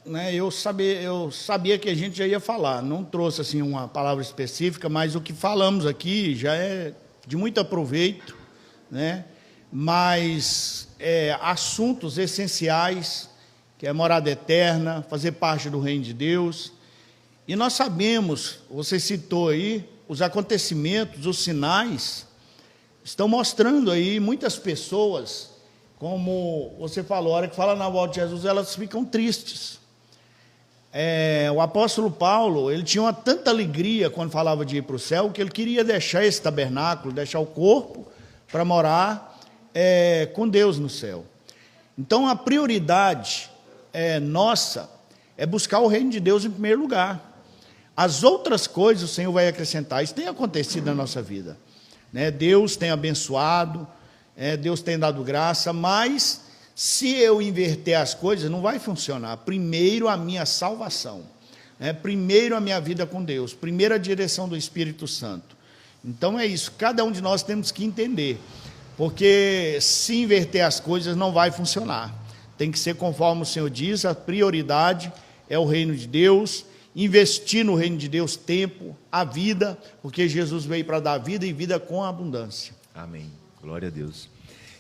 né, eu sabia que a gente já ia falar, não trouxe assim uma palavra específica, mas o que falamos aqui já é de muito aproveito, né? Mas assuntos essenciais, que é morada eterna, fazer parte do reino de Deus. E nós sabemos, você citou aí, os acontecimentos, os sinais, estão mostrando aí muitas pessoas, como você falou, a hora que fala na volta de Jesus, elas ficam tristes. O apóstolo Paulo, ele tinha tanta alegria quando falava de ir para o céu, que ele queria deixar esse tabernáculo, deixar o corpo para morar com Deus no céu. Então, a prioridade nossa é buscar o reino de Deus em primeiro lugar. As outras coisas o Senhor vai acrescentar. Isso tem acontecido na nossa vida, né? Deus tem abençoado, Deus tem dado graça, mas se eu inverter as coisas, não vai funcionar. Primeiro a minha salvação. Primeiro a minha vida com Deus, primeiro a direção do Espírito Santo. Então é isso, cada um de nós temos que entender, porque se inverter as coisas não vai funcionar. Tem que ser conforme o Senhor diz, a prioridade é o reino de Deus, investir no reino de Deus tempo, a vida, porque Jesus veio para dar vida e vida com abundância. Amém. Glória a Deus.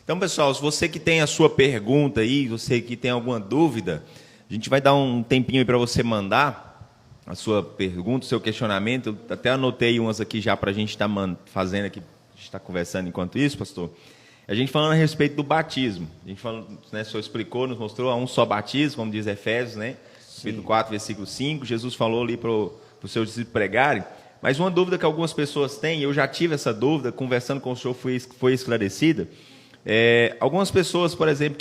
Então, pessoal, se você que tem a sua pergunta aí, você que tem alguma dúvida, a gente vai dar um tempinho aí para você mandar a sua pergunta, o seu questionamento. Eu até anotei umas aqui já para a gente estar fazendo aqui, a gente está conversando enquanto isso, pastor. A gente falando a respeito do batismo. A gente falando, né, o senhor explicou, nos mostrou, há um só batismo, como diz Efésios, né? Capítulo 4, versículo 5. Jesus falou ali para os seus discípulos pregarem. Mas uma dúvida que algumas pessoas têm, eu já tive essa dúvida, conversando com o senhor foi esclarecida. Algumas pessoas, por exemplo,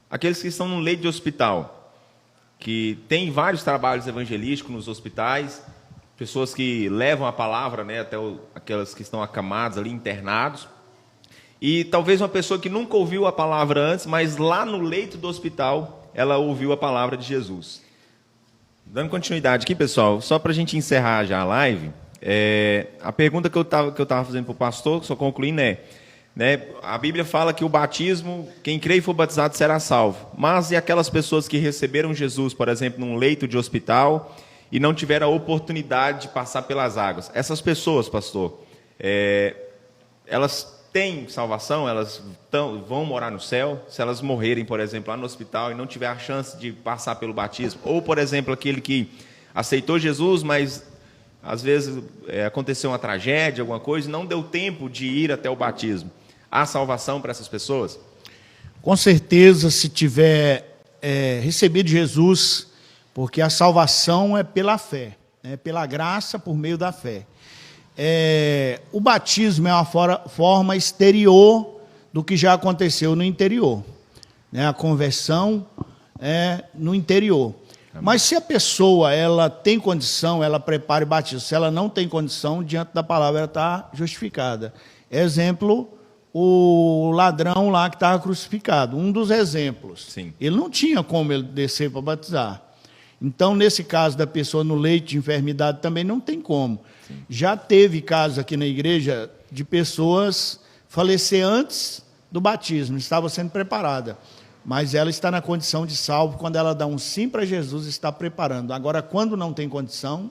aqueles que estão no leito de hospital, que tem vários trabalhos evangelísticos nos hospitais, pessoas que levam a palavra, né, até aquelas que estão acamadas ali, internados, e talvez uma pessoa que nunca ouviu a palavra antes, mas lá no leito do hospital, ela ouviu a palavra de Jesus. Dando continuidade aqui, pessoal, só para a gente encerrar já a live, a pergunta que eu estava fazendo para o pastor, só concluindo, a Bíblia fala que o batismo, quem crê e for batizado será salvo. Mas e aquelas pessoas que receberam Jesus, por exemplo, num leito de hospital e não tiveram a oportunidade de passar pelas águas? Essas pessoas, pastor, elas têm salvação? Elas vão morar no céu? Se elas morrerem, por exemplo, lá no hospital e não tiver a chance de passar pelo batismo? Ou, por exemplo, aquele que aceitou Jesus, mas às vezes aconteceu uma tragédia, alguma coisa, e não deu tempo de ir até o batismo. Há salvação para essas pessoas? Com certeza, se tiver recebido Jesus, porque a salvação é pela fé, pela graça por meio da fé. O batismo é uma forma exterior do que já aconteceu no interior. A conversão é no interior. Mas se a pessoa ela tem condição, ela prepara e batiza. Se ela não tem condição, diante da palavra ela está justificada. Exemplo, o ladrão lá que estava crucificado. Um dos exemplos. Sim. Ele não tinha como ele descer para batizar. Então, nesse caso da pessoa no leito de enfermidade, também não tem como. Sim. Já teve casos aqui na igreja de pessoas falecer antes do batismo, estava sendo preparada. Mas ela está na condição de salvo, quando ela dá um sim para Jesus, está preparando. Agora, quando não tem condição,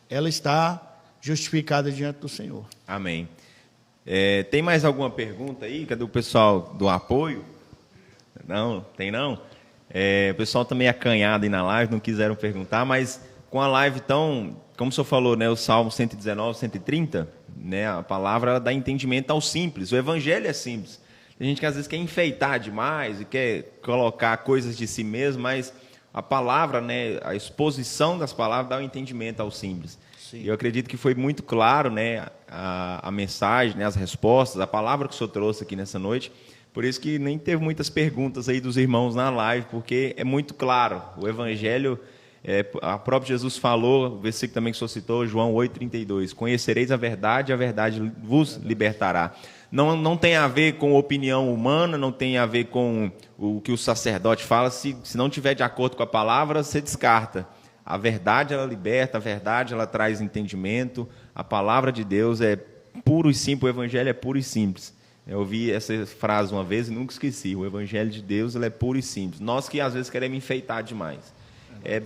ela está justificada diante do Senhor. Amém. Tem mais alguma pergunta aí? Cadê o pessoal do apoio? Não? Tem não? O pessoal também acanhado aí na live, não quiseram perguntar, mas com a live tão, como o senhor falou, né, o Salmo 119, 130, né, a palavra ela dá entendimento ao simples, o evangelho é simples. Tem gente que às vezes quer enfeitar demais e quer colocar coisas de si mesmo, mas a palavra, né, a exposição das palavras dá o entendimento ao simples. Sim. Eu acredito que foi muito claro, né, a mensagem, né, as respostas, a palavra que o senhor trouxe aqui nessa noite. Por isso que nem teve muitas perguntas aí dos irmãos na live, porque é muito claro. O evangelho, a própria Jesus falou, o versículo também que o senhor citou, João 8,32. Conhecereis a verdade vos libertará. Não tem a ver com opinião humana, não tem a ver com o que o sacerdote fala. Se não tiver de acordo com a palavra, você descarta. A verdade, ela liberta, a verdade, ela traz entendimento. A palavra de Deus é puro e simples, o evangelho é puro e simples. Eu ouvi essa frase uma vez e nunca esqueci. O evangelho de Deus ele é puro e simples. Nós que às vezes queremos enfeitar demais.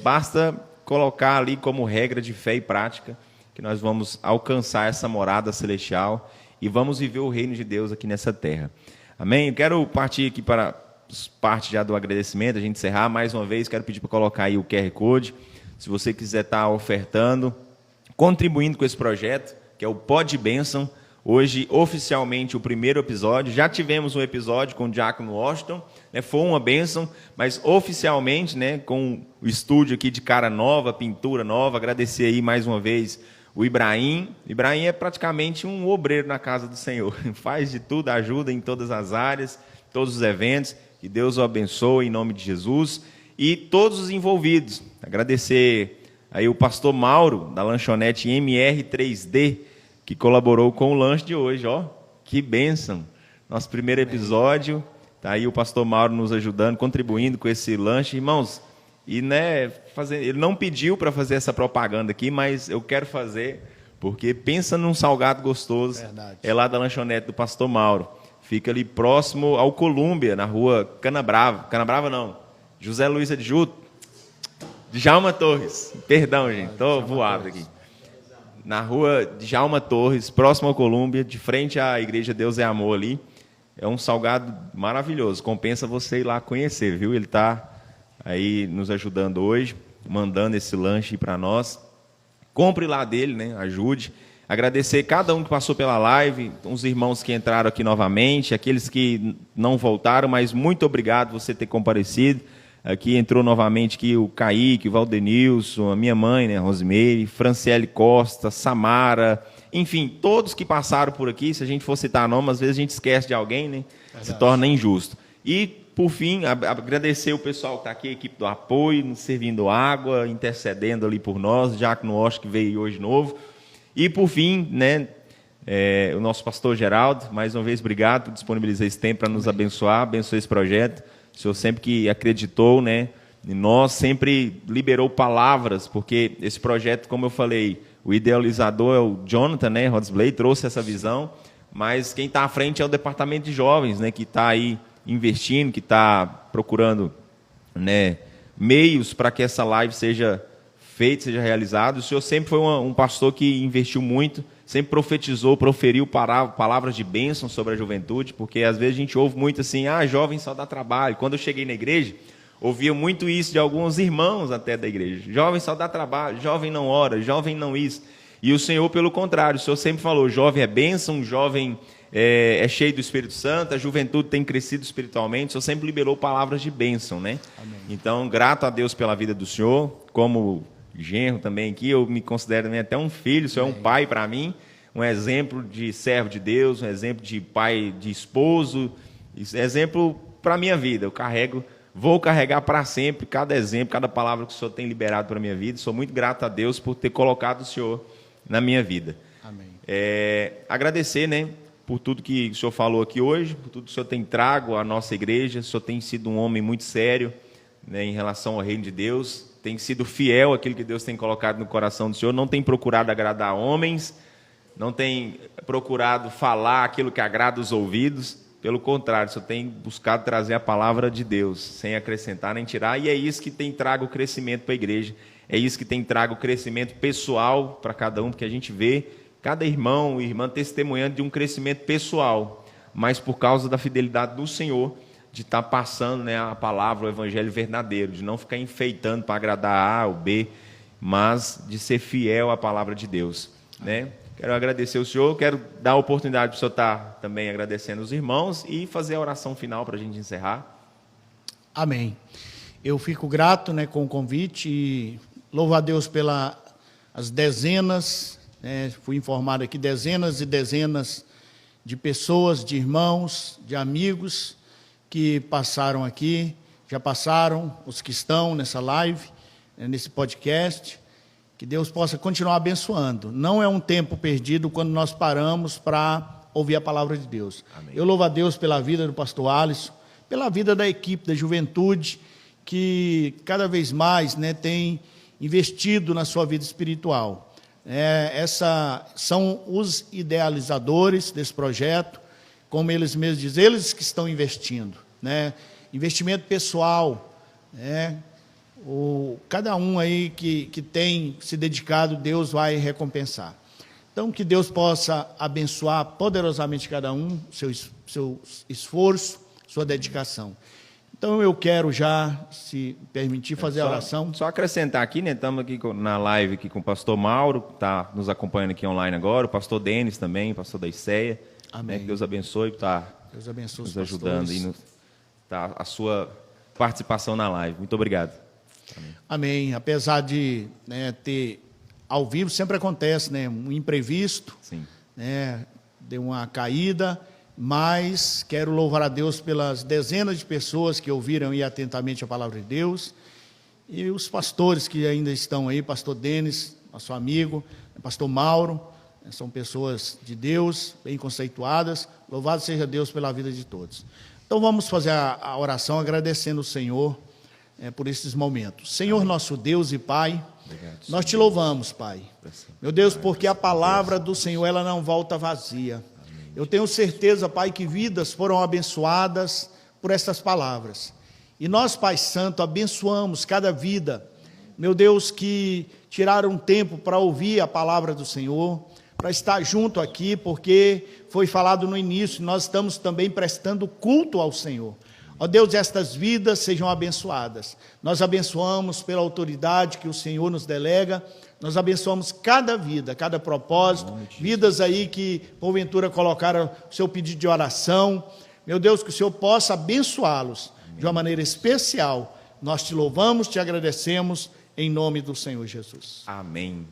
Basta colocar ali como regra de fé e prática que nós vamos alcançar essa morada celestial e vamos viver o reino de Deus aqui nessa terra. Amém? Eu quero partir aqui para parte já do agradecimento, a gente encerrar mais uma vez. Quero pedir para colocar aí o QR Code. Se você quiser estar ofertando, contribuindo com esse projeto, que é o Pod Bênção. Hoje, oficialmente, o primeiro episódio. Já tivemos um episódio com o Diácono Washington, né, foi uma bênção, mas oficialmente, né, com o estúdio aqui de cara nova, pintura nova. Agradecer aí mais uma vez o Ibrahim. Ibrahim é praticamente um obreiro na casa do Senhor. Faz de tudo, ajuda em todas as áreas, todos os eventos. Que Deus o abençoe em nome de Jesus. E todos os envolvidos. Agradecer aí o pastor Mauro, da lanchonete MR3D, que colaborou com o lanche de hoje, ó, que bênção. Nosso primeiro episódio, tá aí o pastor Mauro nos ajudando, contribuindo com esse lanche. Irmãos, E, né, ele não pediu para fazer essa propaganda aqui, mas eu quero fazer, porque pensa num salgado gostoso. Verdade. É lá da lanchonete do Pastor Mauro. Fica ali próximo ao Colúmbia, na rua Canabrava. Canabrava não, José Luiz Adjuto. Djalma Torres. Perdão, gente, estou voado aqui. Na rua Djalma Torres, próximo ao Colúmbia, de frente à Igreja Deus é Amor ali. É um salgado maravilhoso. Compensa você ir lá conhecer, viu? Ele está aí nos ajudando hoje, mandando esse lanche para nós. Compre lá dele, né? Ajude. Agradecer cada um que passou pela live, os irmãos que entraram aqui novamente, aqueles que não voltaram, mas muito obrigado por você ter comparecido. Aqui entrou novamente aqui o Kaique, o Valdenilson, a minha mãe, né, Rosimeire, Franciele Costa, Samara, enfim, todos que passaram por aqui. Se a gente for citar nome, às vezes a gente esquece de alguém, né? Se torna injusto. E por fim, agradecer o pessoal que está aqui, a equipe do apoio, nos servindo água, intercedendo ali por nós, Diácono Osh, que veio hoje novo. E por fim, né, o nosso pastor Geraldo, mais uma vez, obrigado por disponibilizar esse tempo para nos abençoar, abençoar esse projeto. O senhor sempre que acreditou, né, em nós, sempre liberou palavras, porque esse projeto, como eu falei, o idealizador é o Jonathan, né, Rodsblay, trouxe essa visão, mas quem está à frente é o departamento de jovens, né, que está aí investindo, que está procurando, né, meios para que essa live seja feita, seja realizada. O senhor sempre foi um pastor que investiu muito, sempre profetizou, proferiu palavras de bênção sobre a juventude, porque às vezes a gente ouve muito assim, jovem só dá trabalho. Quando eu cheguei na igreja, ouvia muito isso de alguns irmãos até da igreja. Jovem só dá trabalho, jovem não ora, jovem não isso. E o Senhor, pelo contrário, o Senhor sempre falou, jovem é bênção, jovem é cheio do Espírito Santo, a juventude tem crescido espiritualmente, o Senhor sempre liberou palavras de bênção, né? Amém. Então, grato a Deus pela vida do Senhor, como genro também aqui, eu me considero também até um filho, o Senhor é um pai para mim, um exemplo de servo de Deus, um exemplo de pai, de esposo, exemplo para a minha vida. Eu vou carregar para sempre cada exemplo, cada palavra que o Senhor tem liberado para a minha vida. Sou muito grato a Deus por ter colocado o Senhor na minha vida. Amém. Agradecer, né, por tudo que o Senhor falou aqui hoje, por tudo que o Senhor tem trago à nossa igreja. O Senhor tem sido um homem muito sério, né, em relação ao reino de Deus, tem sido fiel àquilo que Deus tem colocado no coração do Senhor, não tem procurado agradar homens, não tem procurado falar aquilo que agrada os ouvidos, pelo contrário, só tem buscado trazer a palavra de Deus, sem acrescentar nem tirar, e é isso que tem trago crescimento para a igreja, é isso que tem trago crescimento pessoal para cada um, porque a gente vê cada irmão e irmã testemunhando de um crescimento pessoal, mas por causa da fidelidade do Senhor, de estar passando, né, a palavra, o evangelho verdadeiro, de não ficar enfeitando para agradar A ou B, mas de ser fiel à palavra de Deus, né? Quero agradecer o senhor, quero dar a oportunidade para o senhor estar também agradecendo os irmãos e fazer a oração final para a gente encerrar. Amém. Eu fico grato, né, com o convite e louvo a Deus pelas dezenas, né, fui informado aqui, dezenas e dezenas de pessoas, de irmãos, de amigos que passaram aqui, já passaram, os que estão nessa live, nesse podcast. Que Deus possa continuar abençoando. Não é um tempo perdido quando nós paramos para ouvir a palavra de Deus. Amém. Eu louvo a Deus pela vida do pastor Alisson, pela vida da equipe da juventude, que cada vez mais, né, tem investido na sua vida espiritual. São os idealizadores desse projeto, como eles mesmos dizem, eles que estão investindo, né? Investimento pessoal, né? Cada um aí que tem se dedicado, Deus vai recompensar. Então, que Deus possa abençoar poderosamente cada um, seu esforço, sua dedicação. Então, eu quero já, se permitir, fazer a oração. Só acrescentar aqui, né? Estamos aqui na live aqui com o pastor Mauro, que está nos acompanhando aqui online agora, o pastor Denis também, o pastor da Iceia. Amém. Né? Que Deus abençoe, está nos ajudando e tá a sua participação na live. Muito obrigado. Amém. Apesar de, né, ter ao vivo, sempre acontece, né, um imprevisto, sim, né, deu uma caída, mas quero louvar a Deus pelas dezenas de pessoas que ouviram aí atentamente a palavra de Deus, e os pastores que ainda estão aí, pastor Denis, nosso amigo, pastor Mauro, são pessoas de Deus, bem conceituadas. Louvado seja Deus pela vida de todos. Então vamos fazer a oração agradecendo o Senhor, por esses momentos. Senhor nosso Deus e Pai, Obrigado, nós te louvamos, Pai. Meu Deus, porque a palavra do Senhor, ela não volta vazia. Eu tenho certeza, Pai, que vidas foram abençoadas por essas palavras. E nós, Pai Santo, abençoamos cada vida, meu Deus, que tiraram um tempo para ouvir a palavra do Senhor, para estar junto aqui, porque foi falado no início, nós estamos também prestando culto ao Senhor. Ó Deus, estas vidas sejam abençoadas. Nós abençoamos pela autoridade que o Senhor nos delega, nós abençoamos cada vida, cada propósito, vidas aí que porventura colocaram o seu pedido de oração. Meu Deus, que o Senhor possa abençoá-los de uma maneira especial. Nós te louvamos, te agradecemos, em nome do Senhor Jesus. Amém.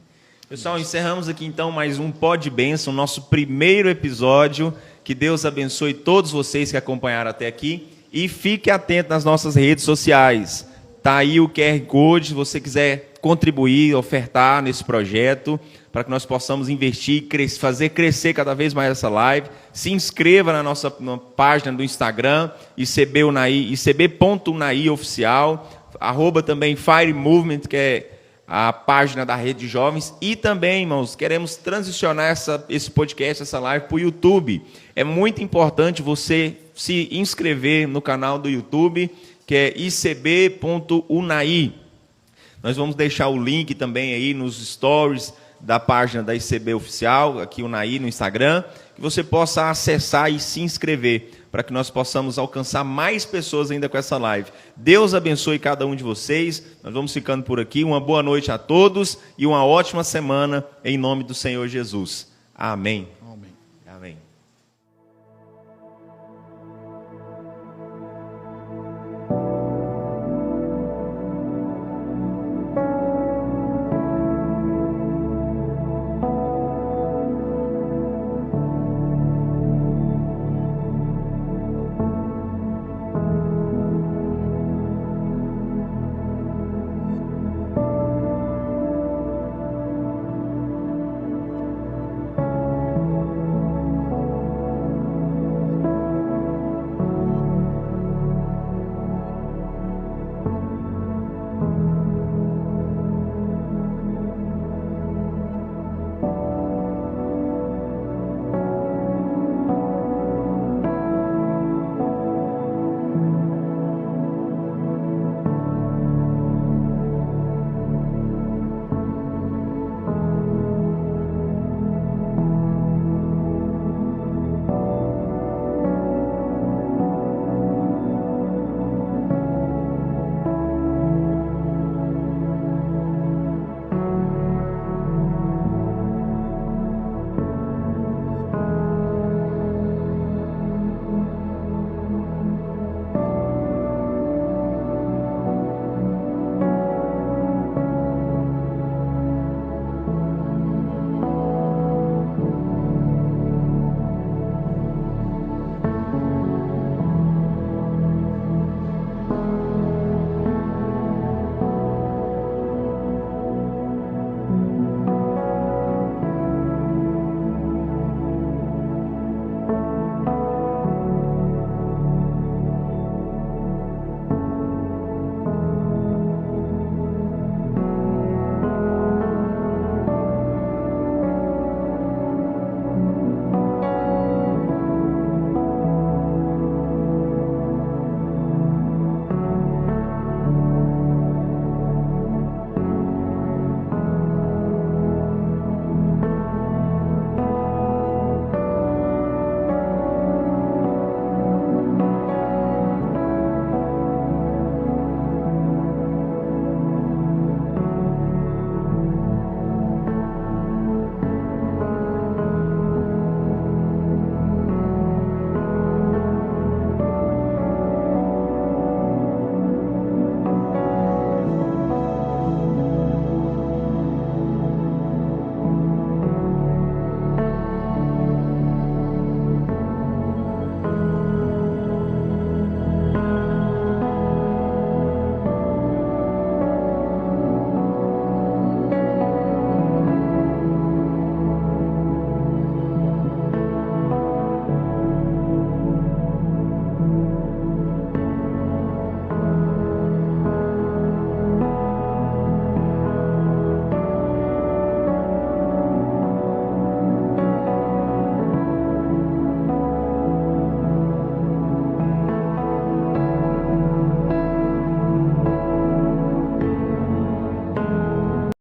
Pessoal, encerramos aqui então mais um Pod Bênção, nosso primeiro episódio. Que Deus abençoe todos vocês que acompanharam até aqui. E fique atento nas nossas redes sociais. Está aí o QR Code, se você quiser contribuir, ofertar nesse projeto, para que nós possamos investir e fazer crescer cada vez mais essa live. Se inscreva na nossa página do Instagram, icb.unai oficial, @ também Fire Movement, que é a página da Rede de Jovens. E também, irmãos, queremos transicionar esse podcast, essa live, para o YouTube. É muito importante você se inscrever no canal do YouTube, que é icb.unai. Nós vamos deixar o link também aí nos stories da página da ICB Oficial, aqui Unai no Instagram, que você possa acessar e se inscrever, para que nós possamos alcançar mais pessoas ainda com essa live. Deus abençoe cada um de vocês. Nós vamos ficando por aqui. Uma boa noite a todos e uma ótima semana em nome do Senhor Jesus. Amém. Amém.